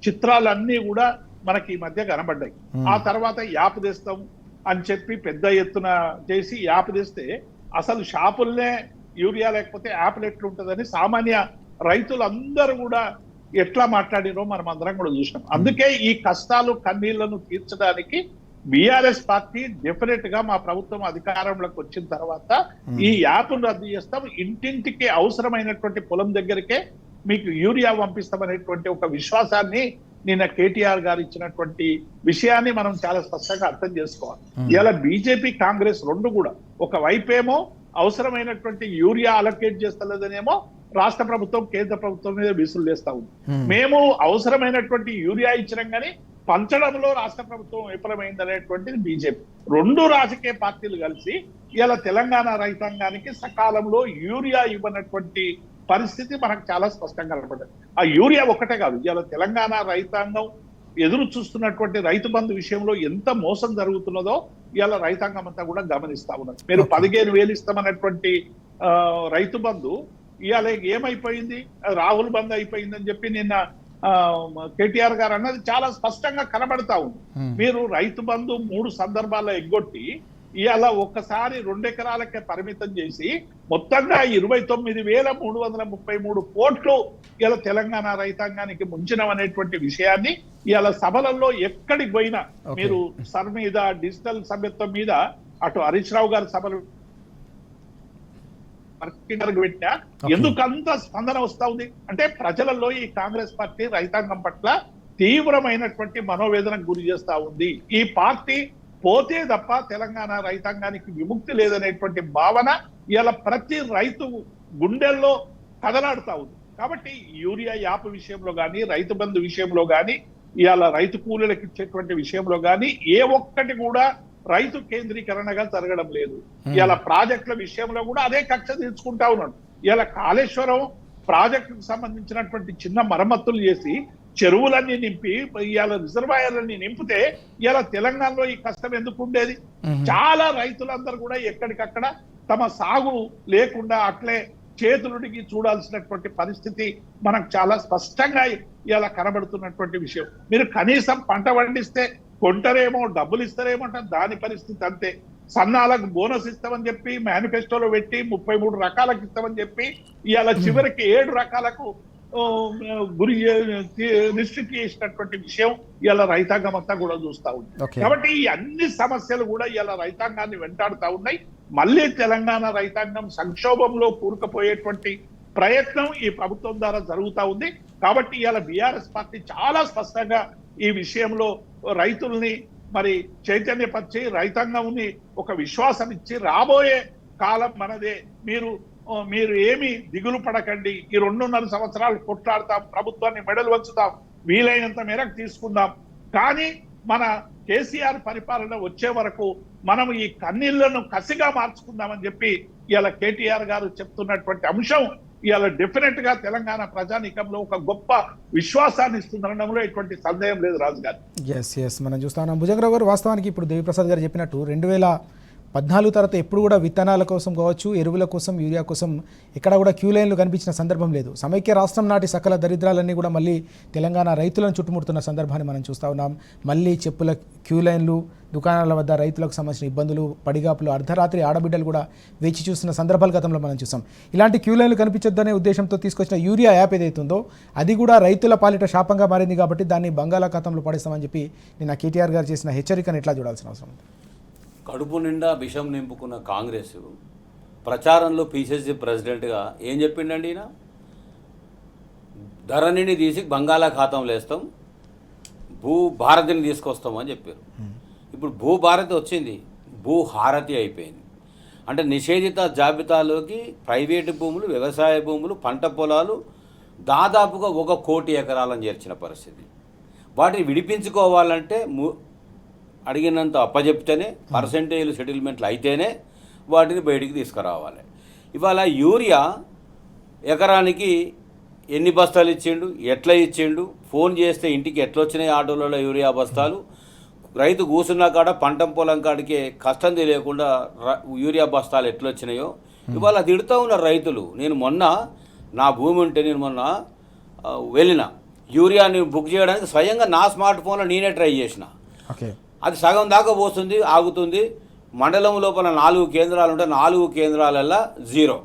చిత్రాలన్నీ కూడా మనకి ఈ మధ్య కనబడ్డాయి. ఆ తర్వాత యాప్ తెస్తాం అని చెప్పి పెద్ద ఎత్తున చేసి యాప్ తెస్తే అసలు షాపుల్నే యూరియా లేకపోతే యాప్లు ఎట్లుంటుందని సామాన్య రైతులందరూ కూడా ఎట్లా మాట్లాడినో మనం అందరం కూడా చూసినాం. అందుకే ఈ కష్టాలు కన్నీళ్లను తీర్చడానికి బీఆర్ఎస్ పార్టీ డెఫినెట్ గా మా ప్రభుత్వం అధికారంలోకి వచ్చిన తర్వాత ఈ యాప్ రద్దు చేస్తాం, ఇంటింటికి అవసరమైనటువంటి పొలం దగ్గరికే మీకు యూరియా పంపిస్తామనేటువంటి ఒక విశ్వాసాన్ని నిన్న కేటీఆర్ గారు ఇచ్చినటువంటి విషయాన్ని మనం చాలా స్పష్టంగా అర్థం చేసుకోవాలి. ఇలా బీజేపీ కాంగ్రెస్ రెండు కూడా ఒక వైపేమో అవసరమైనటువంటి యూరియా అలొకేట్ చేస్తలేదనేమో రాష్ట్ర ప్రభుత్వం కేంద్ర ప్రభుత్వం మీద విసులు వేస్తా ఉంది. మేము అవసరమైనటువంటి యూరియా ఇచ్చినాం కానీ పంచడంలో రాష్ట్ర ప్రభుత్వం విఫలమైందనేటువంటిది బీజేపీ. రెండు రాజకీయ పార్టీలు కలిసి ఇలా తెలంగాణ రైతాంగానికి సకాలంలో యూరియా ఇవ్వనటువంటి పరిస్థితి మనకు చాలా స్పష్టంగా కనపడ్డది. ఆ యూరియా ఒక్కటే కాదు, ఇలా తెలంగాణ రైతాంగం ఎదురు చూస్తున్నటువంటి రైతు బంధు విషయంలో ఎంత మోసం జరుగుతున్నదో ఇలా రైతాంగం అంతా కూడా గమనిస్తా ఉన్నారు. మీరు 15,000 ఇస్తామన్నటువంటి రైతు బంధు ఇవాళ ఏమైపోయింది, రాహుల్ బంధు అయిపోయిందని చెప్పి నిన్న కేటీఆర్ గారు అన్నది చాలా స్పష్టంగా కనబడతా ఉంది. మీరు రైతు బంధు 3 సందర్భాల్లో ఎగ్గొట్టి ఇవాళ ఒక్కసారి 2 ఎకరాలకే పరిమితం చేసి మొత్తంగా 29,333 కోట్లు ఇలా తెలంగాణ రైతాంగానికి ముంచినం అనేటువంటి విషయాన్ని ఇవాళ సభలలో ఎక్కడికి పోయినా మీరు సర్ మీద డిజిటల్ సభ్యత్వం మీద అటు హరీష్ రావు గారి సభలు పెట్టినా ఎందుకంత స్పందన వస్తా ఉంది అంటే ప్రజలలో ఈ కాంగ్రెస్ పార్టీ రైతాంగం పట్ల తీవ్రమైనటువంటి మనోవేదనకు గురి చేస్తా ఉంది. ఈ పార్టీ పోతే తప్ప తెలంగాణ రైతాంగానికి విముక్తి లేదనేటువంటి భావన ఇలా ప్రతి రైతు గుండెల్లో కదలాడుతా ఉంది. కాబట్టి యూరియా యాప్ విషయంలో కానీ, రైతు బంధు విషయంలో కానీ, ఇవాళ రైతు కూలీలకు ఇచ్చేటువంటి విషయంలో కానీ ఏ ఒక్కటి కూడా రైతు కేంద్రీకరణగా జరగడం లేదు. ఇలా ప్రాజెక్టుల విషయంలో కూడా అదే కక్ష తీర్చుకుంటా ఉన్నాడు. ఇలా కాళేశ్వరం ప్రాజెక్టుకు సంబంధించినటువంటి చిన్న మరమ్మతులు చేసి చెరువులన్నీ నింపి ఇవాళ రిజర్వాయర్లన్నీ నింపితే ఇలా తెలంగాణలో ఈ కష్టం ఎందుకు ఉండేది? చాలా రైతులందరూ కూడా ఎక్కడికక్కడ తమ సాగు లేకుండా అట్లే చేతులుడికి చూడాల్సినటువంటి పరిస్థితి మనకు చాలా స్పష్టంగా ఇలా కనబడుతున్నటువంటి విషయం. మీరు కనీసం పంట పండిస్తే కొంటారేమో, డబ్బులు ఇస్తారేమో అంటే దాని పరిస్థితి అంతే. సన్నాలకు బోనస్ ఇస్తామని చెప్పి మేనిఫెస్టోలో పెట్టి 33 రకాలకు ఇస్తామని చెప్పి ఇవాళ చివరికి 7 రకాలకు గురి రిస్ట్రిక్ట్ చేసినటువంటి విషయం ఇలా రైతాంగం అంతా కూడా చూస్తా ఉంది. కాబట్టి ఈ అన్ని సమస్యలు కూడా ఇలా రైతాంగాన్ని వెంటాడుతా ఉన్నాయి. మళ్ళీ తెలంగాణ రైతాంగం సంక్షోభంలో కూరుకుపోయేటువంటి ప్రయత్నం ఈ ప్రభుత్వం ద్వారా జరుగుతా ఉంది. కాబట్టి ఇలా బీఆర్ఎస్ పార్టీ చాలా స్పష్టంగా ఈ విషయంలో రైతుల్ని మరి చైతన్యపరిచి రైతాంగంని ఒక విశ్వాసం ఇచ్చి రాబోయే కాలం మనదే, మీరు ఏమి దిగులు పడకండి, ఈ 2.5 సంవత్సరాలు కొట్లాడతాం, ప్రభుత్వాన్ని మెడలు వంచుతాం, వీలైనంత మేరకు తీసుకుందాం, కానీ మన కేసీఆర్ పరిపాలన వచ్చే వరకు మనం ఈ కన్నీళ్లను కసిగా మార్చుకుందామని చెప్పి ఇలా కేటీఆర్ గారు చెప్తున్నటువంటి అంశం ఇవాళ డెఫినెట్ గా తెలంగాణ ప్రజానీకంలో ఒక గొప్ప విశ్వాసాన్ని ఇస్తుందనడంలో ఎటువంటి సందేహం లేదు రాజు గారు. ఎస్ మనం చూస్తాం భుజంగరావు గారు. వాస్తవానికి ఇప్పుడు దేవిప్రసాద్ గారు చెప్పినట్టు 14 తర్వాత ఎప్పుడు కూడా విత్తనాల కోసం కావచ్చు, ఎరువుల కోసం, యూరియా కోసం ఎక్కడ కూడా క్యూ లైన్లు కనిపించిన సందర్భం లేదు. సమైక్య రాష్ట్రం నాటి సకల దరిద్రాలన్నీ కూడా మళ్ళీ తెలంగాణ రైతులను చుట్టుముడుతున్న సందర్భాన్ని మనం చూస్తూ ఉన్నాం. మళ్ళీ చెప్పుల క్యూ లైన్లు, దుకాణాల వద్ద రైతులకు సంబంధించిన ఇబ్బందులు, పడిగాపులు, అర్ధరాత్రి ఆడబిడ్డలు కూడా వేచి చూస్తున్న సందర్భాలు గతంలో మనం చూసాం. ఇలాంటి క్యూ లైన్లు కనిపించొద్దనే ఉద్దేశంతో తీసుకొచ్చిన యూరియా యాప్ ఏదైతుందో అది కూడా రైతుల పాలిట శాపంగా మారింది. కాబట్టి దాన్ని బంగాళాఖాతంలో పడేస్తామని చెప్పి నిన్న కేటీఆర్ గారు చేసిన హెచ్చరికను ఎట్లా చూడాల్సిన అవసరం ఉంది? కడుపు నిండా విషం నింపుకున్న కాంగ్రెస్ ప్రచారంలో పిసిసి ప్రెసిడెంట్గా ఏం చెప్పిండండి ఈయన? ధరణిని తీసి బంగాళాఖాతంలో వేస్తాం, భూభారతిని తీసుకొస్తామని చెప్పారు. ఇప్పుడు భూభారతి వచ్చింది, భూహారతి అయిపోయింది. అంటే నిషేధిత జాబితాలోకి ప్రైవేటు భూములు, వ్యవసాయ భూములు, పంట పొలాలు దాదాపుగా 1 కోటి ఎకరాలను చేర్చిన పరిస్థితి. వాటిని విడిపించుకోవాలంటే అడిగినంత అప్పచెప్తేనే, పర్సెంటేజ్లు సెటిల్మెంట్లు అయితేనే వాటిని బయటికి తీసుకురావాలి. ఇవాళ యూరియా ఎకరానికి ఎన్ని బస్తాలు ఇచ్చిండు, ఎట్లా ఇచ్చిండు, ఫోన్ చేస్తే ఇంటికి ఎట్లా వచ్చినాయి ఆటోలలో యూరియా బస్తాలు, రైతు కూసున్నా కాడ పంట పొలం కాడికే కష్టం తెలియకుండా యూరియా బస్తాలు ఎట్లా వచ్చినాయో ఇవాళ తిడుతూ ఉన్నారు రైతులు. నేను మొన్న నా భూమి ఉంటే నేను మొన్న వెళ్ళిన యూరియాని బుక్ చేయడానికి స్వయంగా నా స్మార్ట్ ఫోన్లో నేనే ట్రై చేసిన. అది సగం దాకా పోతుంది, ఆగుతుంది. మండలం లోపల 4 కేంద్రాలు ఉంటే 4 కేంద్రాలల్లో 0,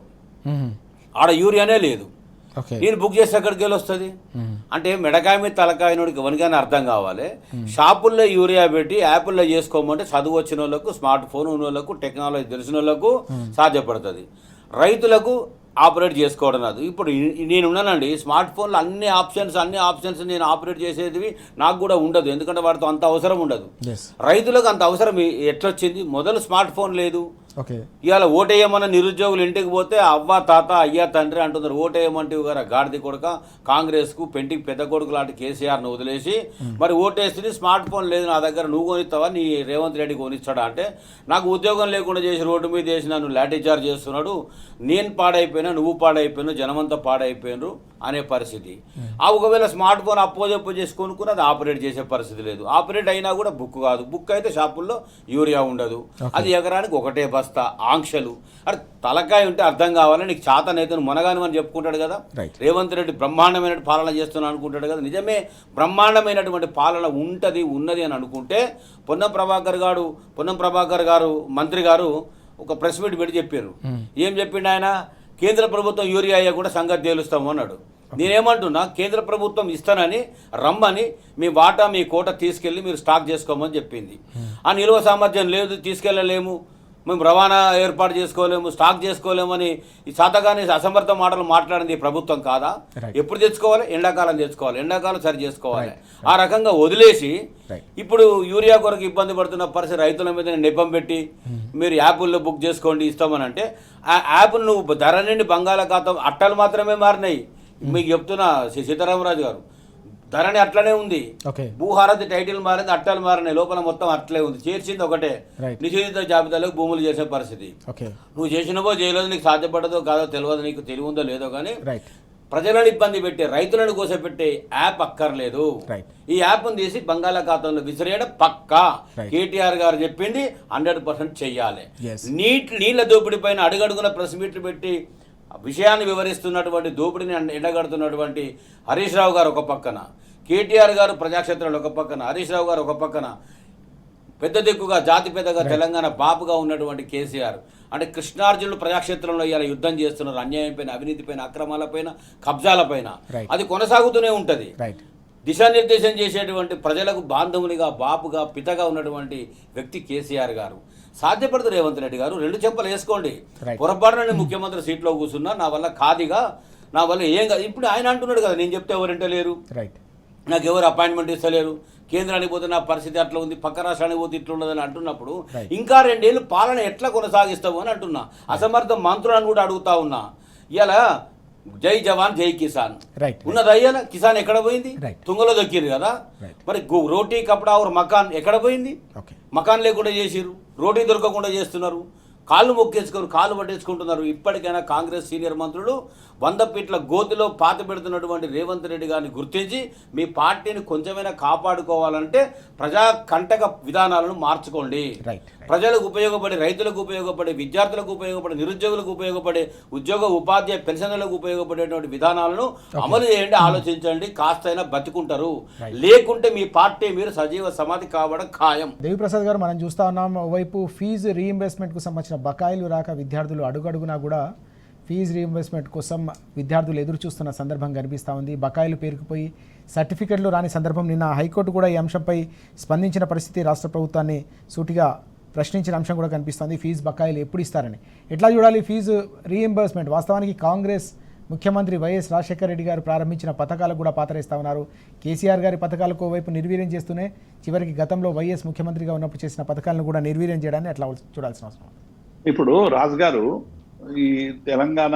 ఆడ యూరియానే లేదు. నేను బుక్ చేస్తే అక్కడికి వెళ్ళి వస్తుంది అంటే మెడకాయ మీద తలకాయ నోడికి ఎవరికైనా అర్థం కావాలి. షాపుల్లో యూరియా పెట్టి యాప్ల్లో చేసుకోమంటే చదువు వచ్చిన వాళ్ళకు, స్మార్ట్ ఫోన్ ఉన్న వాళ్ళకు, టెక్నాలజీ తెలిసిన వాళ్ళకు సాధ్యపడుతుంది. రైతులకు ఆపరేట్ చేసుకోవడం రాదు. ఇప్పుడు నేను ఉన్నానండి, స్మార్ట్ ఫోన్లో అన్ని ఆప్షన్స్ నేను ఆపరేట్ చేసేది నాకు కూడా ఉండదు, ఎందుకంటే వాటితో అంత అవసరం ఉండదు. రైతులకు అంత అవసరం ఎట్లొచ్చింది? మొదలు స్మార్ట్ ఫోన్ లేదు. ఇవాళ ఓటేయమన్న నిరుద్యోగులు ఇంటికి పోతే అవ్వ తాత అయ్యా తండ్రి అంటున్నారు. ఓటేయమంటే గారు గాడిది కొడుక, కాంగ్రెస్కు పెంటికి పెద్ద కొడుకు లాంటి కేసీఆర్ను వదిలేసి మరి ఓటేస్తుంది. స్మార్ట్ ఫోన్ లేదు నా దగ్గర, నువ్వు కొనిస్తావా, నీ రేవంత్ రెడ్డి కొనిస్తాడా అంటే నాకు ఉద్యోగం లేకుండా చేసి రోడ్డు మీద వేసి నన్ను లాఠీ చార్జ్ చేస్తున్నాడు, నేను పాడైపోయినా, నువ్వు పాడైపోయినా, జనమంతా పాడైపోయినారు అనే పరిస్థితి. ఒకవేళ స్మార్ట్ ఫోన్ అప్పో చేసి కొనుక్కుని అది ఆపరేట్ చేసే పరిస్థితి లేదు. ఆపరేట్ అయినా కూడా బుక్ కాదు. బుక్ అయితే షాపుల్లో యూరియా ఉండదు. అది ఎకరానికి 1 బస్తా. ఆంక్షలు అంటే తలకాయ ఉంటే అర్థం కావాలని నీకు చేతనైతే మునగాను అని చెప్పుకుంటాడు కదా. రేవంత్ రెడ్డి బ్రహ్మాండమైన పాలన చేస్తున్నాను అనుకుంటాడు కదా. నిజమే, బ్రహ్మాండమైనటువంటి పాలన ఉన్నది అని అనుకుంటే పొన్నం ప్రభాకర్ గారు మంత్రి గారు ఒక ప్రెస్ మీట్ పెట్టి చెప్పారు. ఏం చెప్పిండు ఆయన? కేంద్ర ప్రభుత్వం యూరియా కూడా సంగతి తేలుస్తాము అన్నాడు. నేనేమంటున్నా, కేంద్ర ప్రభుత్వం ఇస్తానని రమ్మని మీ వాటా మీ కోట తీసుకెళ్ళి మీరు స్టాక్ చేసుకోమని చెప్పింది. ఆ నిల్వ సామర్థ్యం లేదు, తీసుకెళ్ళలేము, మేము రవాణా ఏర్పాటు చేసుకోలేము, స్టాక్ చేసుకోలేమని ఈ శాతగాని అసమర్థ మాటలు మాట్లాడింది ప్రభుత్వం కాదా? ఎప్పుడు తెచ్చుకోవాలి? ఎండాకాలం తెచ్చుకోవాలి, ఎండాకాలం సరి చేసుకోవాలి. ఆ రకంగా వదిలేసి ఇప్పుడు యూరియా కొరకు ఇబ్బంది పడుతున్న పరిస్థితి రైతుల మీద నెపం పెట్టి మీరు యాప్ల్లో బుక్ చేసుకోండి ఇస్తామని అంటే ఆ యాప్ నువ్వు ధరణిని బంగాళాఖాతం అట్టలు మాత్రమే మారినాయి. మీకు చెప్తున్నా సీతారామరాజు గారు, ధరణి అట్లనే ఉంది. భూహారతి టైటిల్ మారింది, అట్టలు మారినాయి, లోపల మొత్తం అట్లే ఉంది. చేర్చింది ఒకటే, నిషేధిత జాబితాలో భూములు చేసే పరిస్థితి. నువ్వు చేసినవో చేయలేదో, నీకు సాధ్యపడదో కాదో తెలియదు, నీకు తెలివిందో లేదో, కానీ ప్రజలను ఇబ్బంది పెట్టే, రైతులను కోసపెట్టే యాప్ అక్కర్లేదు. ఈ యాప్ను తీసి బంగాళాఖాతంలో విసిరేయడం పక్కా. కేటీఆర్ గారు చెప్పింది 100% చెయ్యాలి. నీళ్ల దోపిడీ పైన అడుగడుగున ప్రెస్ మీట్లు పెట్టి విషయాన్ని వివరిస్తున్నటువంటి, దోపిడిని ఎండగడుతున్నటువంటి హరీష్ రావు గారు ఒక పక్కన, కేటీఆర్ గారు ప్రజాక్షేత్రాలు ఒక పక్కన, హరీష్ రావు గారు ఒక పక్కన, పెద్ద దిక్కుగా జాతి పెద్దగా తెలంగాణ బాపుగా ఉన్నటువంటి కేసీఆర్ అంటే కృష్ణార్జునులు ప్రజాక్షేత్రంలో ఇలా యుద్ధం చేస్తున్నారు. అన్యాయం పైన, అవినీతి పైన, అక్రమాలపైన, కబ్జాలపైన. అది కొనసాగుతూనే ఉంటుంది. దిశానిర్దేశం చేసేటువంటి ప్రజలకు బాంధవునిగా, బాపుగా, పితగా ఉన్నటువంటి వ్యక్తి కేసీఆర్ గారు. సాధ్యపడదు రేవంత్ రెడ్డి గారు, 2 చెంపలు వేసుకోండి. పొరపాటున ముఖ్యమంత్రి సీట్లో కూర్చున్నా నా వల్ల కాదిగా, నా వల్ల ఏం కాదు. ఇప్పుడు ఆయన అంటున్నాడు కదా, నేను చెప్తే ఎవరంటే లేరు, నాకు ఎవరు అపాయింట్మెంట్ ఇస్తలేరు, కేంద్రానికి పోతే నా పరిస్థితి అట్లా ఉంది, పక్క రాష్ట్రానికి పోతే ఇట్లా ఉండదని అంటున్నప్పుడు ఇంకా 2 ఏళ్ళు పాలన ఎట్లా కొనసాగిస్తావు అని అంటున్నా. అసమర్థ మంత్రులను కూడా అడుగుతా ఉన్నా. ఇలా జై జవాన్ జై కిసాన్ ఉన్నది అయ్యాల, కిసాన్ ఎక్కడ పోయింది? తుంగలో దొక్కింది కదా. మరి రోటీ కపడా और మకాన్ ఎక్కడ పోయింది? మకాన్ లేకుండా చేసిరు, రోటీ దొరకకుండా చేస్తున్నారు, కాళ్ళు మొక్కేసుకొని కాళ్ళు పట్టేసుకుంటున్నారు. ఇప్పటికైనా కాంగ్రెస్ సీనియర్ మంత్రులు 100 ఫీట్ల గోతిలో పాత పెడుతున్నటువంటి రేవంత్ రెడ్డి గారిని గుర్తించి మీ పార్టీని కొంచెమైనా కాపాడుకోవాలంటే ప్రజా కంటక విధానాలను మార్చుకోండి. ప్రజలకు ఉపయోగపడే, రైతులకు ఉపయోగపడే, విద్యార్థులకు ఉపయోగపడే, నిరుద్యోగులకు ఉపయోగపడే, ఉద్యోగ ఉపాధ్యాయ పెన్షన్లకు ఉపయోగపడేటువంటి విధానాలను అమలు చేయండి, ఆలోచించండి, కాస్తైనా బతుకుంటారు. లేకుంటే మీ పార్టీ మీరు సజీవ సమాధి కావడం ఖాయం. దేవిప్రసాద్ గారు, మనం చూస్తా ఉన్నాం ఓవైపు ఫీజు రీఇంబర్స్మెంట్కు సంబంధించిన బకాయిలు రాక విద్యార్థులు అడుగడుగునా కూడా ఫీజు రీఇంబర్స్మెంట్ కోసం విద్యార్థులు ఎదురు చూస్తున్న సందర్భం కనిపిస్తూ ఉంది. బకాయిలు పేరుకుపోయి సర్టిఫికెట్లు రాని సందర్భం. నిన్న హైకోర్టు కూడా ఈ అంశంపై స్పందించిన పరిస్థితి, రాష్ట్ర ప్రభుత్వాన్ని సూటిగా ప్రశ్నించిన అంశం కూడా కనిపిస్తుంది. ఫీజు బకాయిలు ఎప్పుడు ఇస్తారని. ఎట్లా చూడాలి ఫీజు రీఇంబర్స్మెంట్? వాస్తవానికి కాంగ్రెస్ ముఖ్యమంత్రి వైఎస్ రాజశేఖర రెడ్డి గారు ప్రారంభించిన పథకాలకు కూడా పాతరేస్తా ఉన్నారు. కేసీఆర్ గారి పథకాలకు వైపు నిర్వీర్యం చేస్తూనే చివరికి గతంలో వైఎస్ ముఖ్యమంత్రిగా ఉన్నప్పుడు చేసిన పథకాలను కూడా నిర్వీర్యం చేయడాన్ని అట్లా చూడాల్సిన అవసరం. ఇప్పుడు రాజు గారు, ఈ తెలంగాణ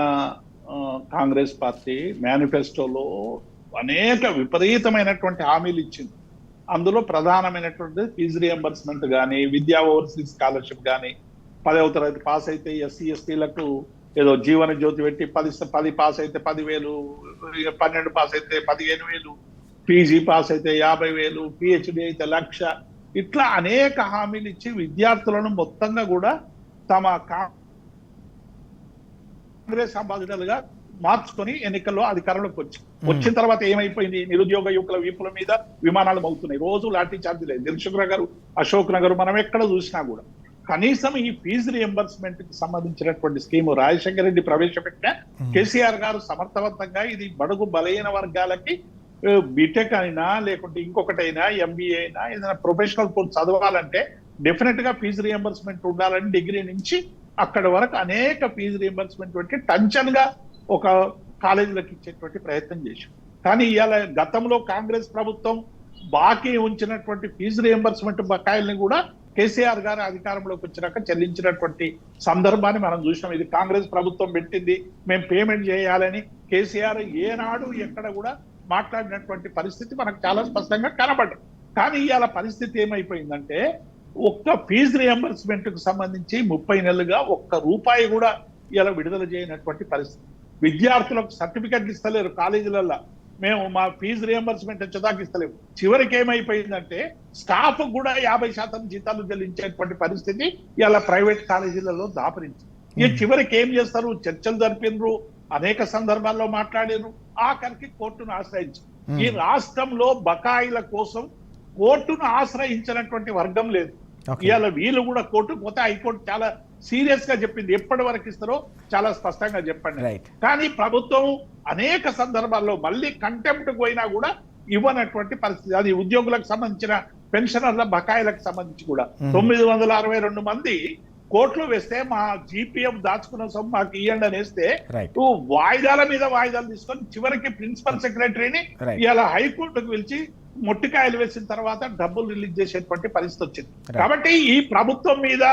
కాంగ్రెస్ పార్టీ మేనిఫెస్టోలో అనేక విపరీతమైనటువంటి హామీలు ఇచ్చింది. అందులో ప్రధానమైనటువంటి ఫీజు రియంబర్స్మెంట్ కానీ, విద్యా ఓవర్సీస్ స్కాలర్షిప్ కానీ, 10వ తరగతి పాస్ అయితే ఎస్సీ ఎస్టీలకు ఏదో జీవన జ్యోతి పెట్టి 10 పాస్ అయితే 10,000, 12 పాస్ అయితే 15,000, పీజీ పాస్ అయితే 50,000, పిహెచ్డి అయితే 1,00,000, ఇట్లా అనేక హామీలు ఇచ్చి విద్యార్థులను మొత్తంగా కూడా తమ కాంగ్రెస్ అంబాసిడర్లుగా మార్చుకొని ఎన్నికల్లో అధికారంలోకి వచ్చిన తర్వాత ఏమైపోయింది? నిరుద్యోగ యువకుల వీపుల మీద విమానాలు మోగుతున్నాయి. రోజు లాఠీ చార్జ్ లేదు. దిల్సుఖ్ నగర్, అశోక్ నగర్ మనం ఎక్కడ చూసినా కూడా కనీసం ఈ ఫీజు రియంబర్స్మెంట్ కి సంబంధించినటువంటి స్కీము రాజశేఖర రెడ్డి ప్రవేశపెట్టిన, కేసీఆర్ గారు సమర్థవంతంగా ఇది బడుగు బలహీన వర్గాలకి బీటెక్ అయినా లేకుంటే ఇంకొకటైనా ఎంబీఏ అయినా ఏదైనా ప్రొఫెషనల్ కోర్స్ చదవాలంటే డెఫినెట్ గా ఫీజు రియంబర్స్మెంట్ ఉండాలని డిగ్రీ నుంచి అక్కడ వరకు అనేక ఫీజు రియంబర్స్మెంట్ పెట్టి టంచన్ గా ఒక కాలేజీలకు ఇచ్చేటువంటి ప్రయత్నం చేశాం. కానీ ఇవాళ గతంలో కాంగ్రెస్ ప్రభుత్వం బాకీ ఉంచినటువంటి ఫీజు రియంబర్స్మెంట్ బకాయిల్ని కూడా కేసీఆర్ గారు అధికారంలోకి వచ్చినాక చెల్లించినటువంటి సందర్భాన్ని మనం చూసినాం. ఇది కాంగ్రెస్ ప్రభుత్వం పెట్టింది, మేము పేమెంట్ చేయాలని కేసీఆర్ ఏనాడు ఎక్కడ కూడా మాట్లాడినటువంటి పరిస్థితి మనకు చాలా స్పష్టంగా కనబడ్డది. కానీ ఇవాళ పరిస్థితి ఏమైపోయిందంటే, ఒక్క ఫీజు రియంబర్స్మెంట్ కు సంబంధించి 30 నెలలుగా ఒక్క రూపాయి కూడా ఇలా విడుదల చేయనటువంటి పరిస్థితి. విద్యార్థులకు సర్టిఫికెట్లు ఇస్తలేరు కాలేజీలలో, మేము మా ఫీజు రియంబర్స్మెంట్ వచ్చేదాకా ఇస్తలేము. చివరికి ఏమైపోయిందంటే స్టాఫ్ కూడా 50% జీతాలు చెల్లించేటువంటి పరిస్థితి ఇలా ప్రైవేట్ కాలేజీలలో దాపరించింది. ఈ చివరికి ఏం చేస్తారు? చర్చలు జరిపినరు, అనేక సందర్భాల్లో మాట్లాడారు, ఆఖరికి కోర్టును ఆశ్రయించారు. ఈ రాష్ట్రంలో బకాయిల కోసం కోర్టును ఆశ్రయించినటువంటి వర్గం లేదు. ఇవాళ వీళ్ళు కూడా కోర్టుకు పోతే హైకోర్టు చాలా సీరియస్ గా చెప్పింది, ఎప్పటి వరకు ఇస్తారో చాలా స్పష్టంగా చెప్పండి. కానీ ప్రభుత్వం అనేక సందర్భాల్లో మళ్ళీ కంటెంప్ట్ పోయినా కూడా ఇవ్వనటువంటి పరిస్థితి. అది ఉద్యోగులకు సంబంధించిన పెన్షనర్ల బకాయిలకు సంబంధించి కూడా 962 మంది కోర్టులో వేస్తే మా జీపీఎఫ్ దాచుకున్న సొమ్ము మాకు ఇవ్వండి అని వేస్తే వాయిదాల మీద వాయిదాలు తీసుకొని చివరికి ప్రిన్సిపల్ సెక్రటరీని ఇలా హైకోర్టుకు పిలిచి మొట్టికాయలు వేసిన తర్వాత డబ్బులు రిలీజ్ చేసేటువంటి పరిస్థితి వచ్చింది. కాబట్టి ఈ ప్రభుత్వం మీద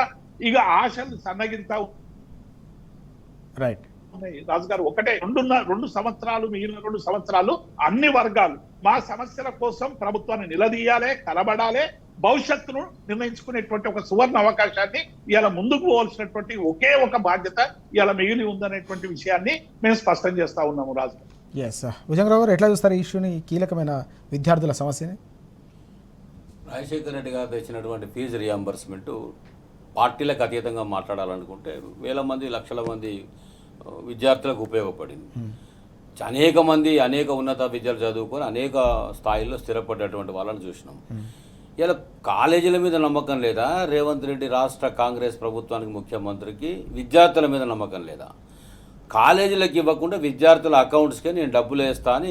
ఇక ఆశలు సన్నగిరితా రాజు గారు. ఒకటే 2 సంవత్సరాలు, మిగిలిన 2 సంవత్సరాలు అన్ని వర్గాలు మా సమస్యల కోసం ప్రభుత్వాన్ని నిలదీయాలి, కలబడాలి, భవిష్యత్తును నిర్ణయించుకునేటువంటి ఒక సువర్ణ అవకాశాన్ని ఇలా ముందుకు పోవాల్సినటువంటి ఒకే ఒక బాధ్యత ఇలా మిగిలి ఉందనేటువంటి విషయాన్ని మేము స్పష్టం చేస్తా ఉన్నాము. రాజు భుజంగరావు గారు, ఎట్లా చూస్తారు ఈ ఇష్యూని, కీలకమైన విద్యార్థుల సమస్యని? రాజశేఖర రెడ్డి గారు తెచ్చినటువంటి ఫీజు రియంబర్స్మెంట్ పార్టీలకు అతీతంగా మాట్లాడాలనుకుంటే వేల మంది, లక్షల మంది విద్యార్థులకు ఉపయోగపడింది. అనేక మంది అనేక ఉన్నత విద్యలు చదువుకొని అనేక స్థాయిల్లో స్థిరపడ్డటువంటి వాళ్ళని చూసినాం. ఇలా కాలేజీల మీద నమ్మకం లేదా రేవంత్ రెడ్డి రాష్ట్ర కాంగ్రెస్ ప్రభుత్వానికి, ముఖ్యమంత్రికి? విద్యార్థుల మీద నమ్మకం లేదా? కాలేజీలకు ఇవ్వకుండా విద్యార్థుల అకౌంట్స్కే నేను డబ్బులు వేస్తా అని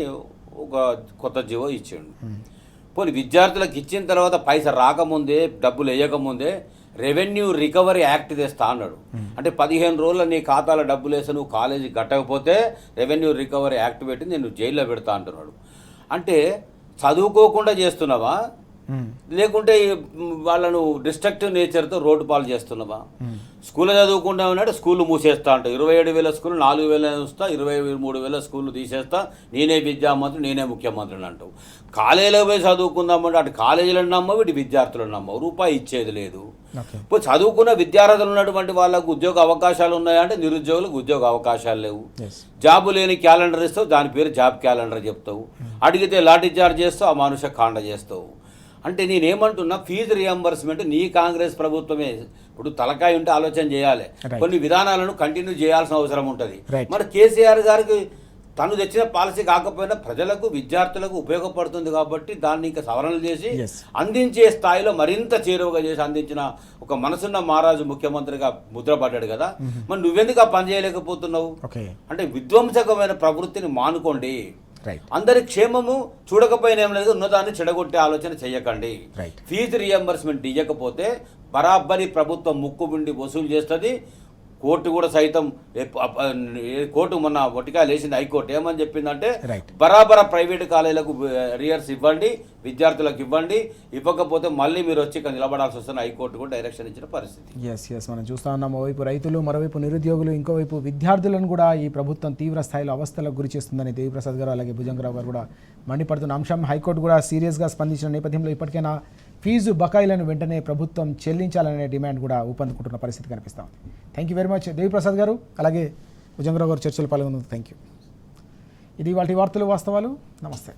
ఒక కొత్త జీవో ఇచ్చాడు. పోనీ విద్యార్థులకు ఇచ్చిన తర్వాత పైసా రాకముందే, డబ్బులు వేయకముందే రెవెన్యూ రికవరీ యాక్ట్ తెస్తా అన్నాడు. అంటే 15 రోజుల నీ ఖాతాలో డబ్బులు వేసి నువ్వు కాలేజీ కట్టకపోతే రెవెన్యూ రికవరీ యాక్ట్ పెట్టి నేను జైల్లో పెడతా అంటున్నాడు. అంటే చదువుకోకుండా చేస్తున్నావా, లేకుంటే వాళ్ళను డిస్ట్రక్టివ్ నేచర్తో రోడ్డు పాలు చేస్తున్నావా? స్కూల్లో చదువుకుంటా ఉన్నాడు, స్కూళ్ళు మూసేస్తా అంట. 27,000 స్కూళ్ళు 4,000 ఉంచుతా, 23,000 స్కూళ్ళు తీసేస్తా, నేనే విద్యామంత్రి, నేనే ముఖ్యమంత్రిని అంటావు. కాలేజీలో పోయి చదువుకుందామంటే అటు కాలేజీలను నమ్మవు, ఇటు విద్యార్థులను నమ్మవు, రూపాయి ఇచ్చేది లేదు. ఇప్పుడు చదువుకున్న విద్యార్థులు ఉన్నటువంటి వాళ్ళకు ఉద్యోగ అవకాశాలు ఉన్నాయంటే నిరుద్యోగులకు ఉద్యోగ అవకాశాలు లేవు. జాబు లేని క్యాలెండర్ ఇస్తావు, దాని పేరు జాబ్ క్యాలెండర్ చెప్తావు. అడిగితే లాఠీ చార్జ్ చేస్తావు, అమానుష కాండ చేస్తావు. అంటే నేనేమంటున్నా, ఫీజు రియంబర్స్మెంట్ నీ కాంగ్రెస్ ప్రభుత్వమే ఇప్పుడు తలకాయ ఉంటే ఆలోచన చేయాలి. Right. కొన్ని విధానాలను కంటిన్యూ చేయాల్సిన అవసరం ఉంటుంది. Right. మరి కేసీఆర్ గారికి తను తెచ్చిన పాలసీ కాకపోయినా ప్రజలకు విద్యార్థులకు ఉపయోగపడుతుంది కాబట్టి దాన్ని ఇంకా సవరణలు చేసి Yes. అందించే స్థాయిలో మరింత చేరువగా చేసి అందించిన ఒక మనసున్న మహారాజు ముఖ్యమంత్రిగా ముద్రపడ్డాడు కదా. మరి నువ్వెందుకు ఆ పని చేయలేకపోతున్నావు? ఓకే, అంటే విధ్వంసకమైన ప్రవృత్తిని మానుకోండి. రైట్, అందరి క్షేమము చూడకపోయినా ఏం లేదు, ఉన్నదాన్ని చెడగొట్టే ఆలోచన చేయకండి. రైట్. ఫీజు రియంబర్స్మెంట్ ఇవ్వకపోతే బరాబరి ప్రభుత్వం ముక్కుబిండి వసూలు చేస్తుంది. కోర్టు కూడా సైతం కోర్టు మొన్న ఒటికాయలు వేసింది హైకోర్టు. ఏమని చెప్పిందంటే Right. బరాబర ప్రైవేటు కాలేజీలకు రియర్స్ ఇవ్వండి, విద్యార్థులకు ఇవ్వండి, ఇవ్వకపోతే మళ్ళీ మీరు వచ్చి ఇక్కడ నిలబడాల్సి వస్తుంది. హైకోర్టు కూడా డైరెక్షన్ ఇచ్చిన పరిస్థితి. ఎస్ మనం చూస్తా ఉన్నాం. ఓవైపు రైతులు, మరోవైపు నిరుద్యోగులు, ఇంకోవైపు విద్యార్థులను కూడా ఈ ప్రభుత్వం తీవ్ర స్థాయిలో అవస్థలకు గురి చేస్తుందని దేవిప్రసాద్ గారు అలాగే భుజంగరావు గారు కూడా మండిపడుతున్న అంశం. హైకోర్టు కూడా సీరియస్గా స్పందించిన నేపథ్యంలో ఇప్పటికైనా ఫీజు బకాయిలను వెంటనే ప్రభుత్వం చెల్లించాలనే డిమాండ్ కూడా ఊపందుకుంటున్న పరిస్థితి కనిపిస్తూ ఉంది. Thank you very much Devi Prasad గారు అలాగే భుజంగరావు గారు చర్చలు పాల్గొన్నందుకు థ్యాంక్ యూ. ఇది వాటి వార్తలు వాస్తవాలు. నమస్తే.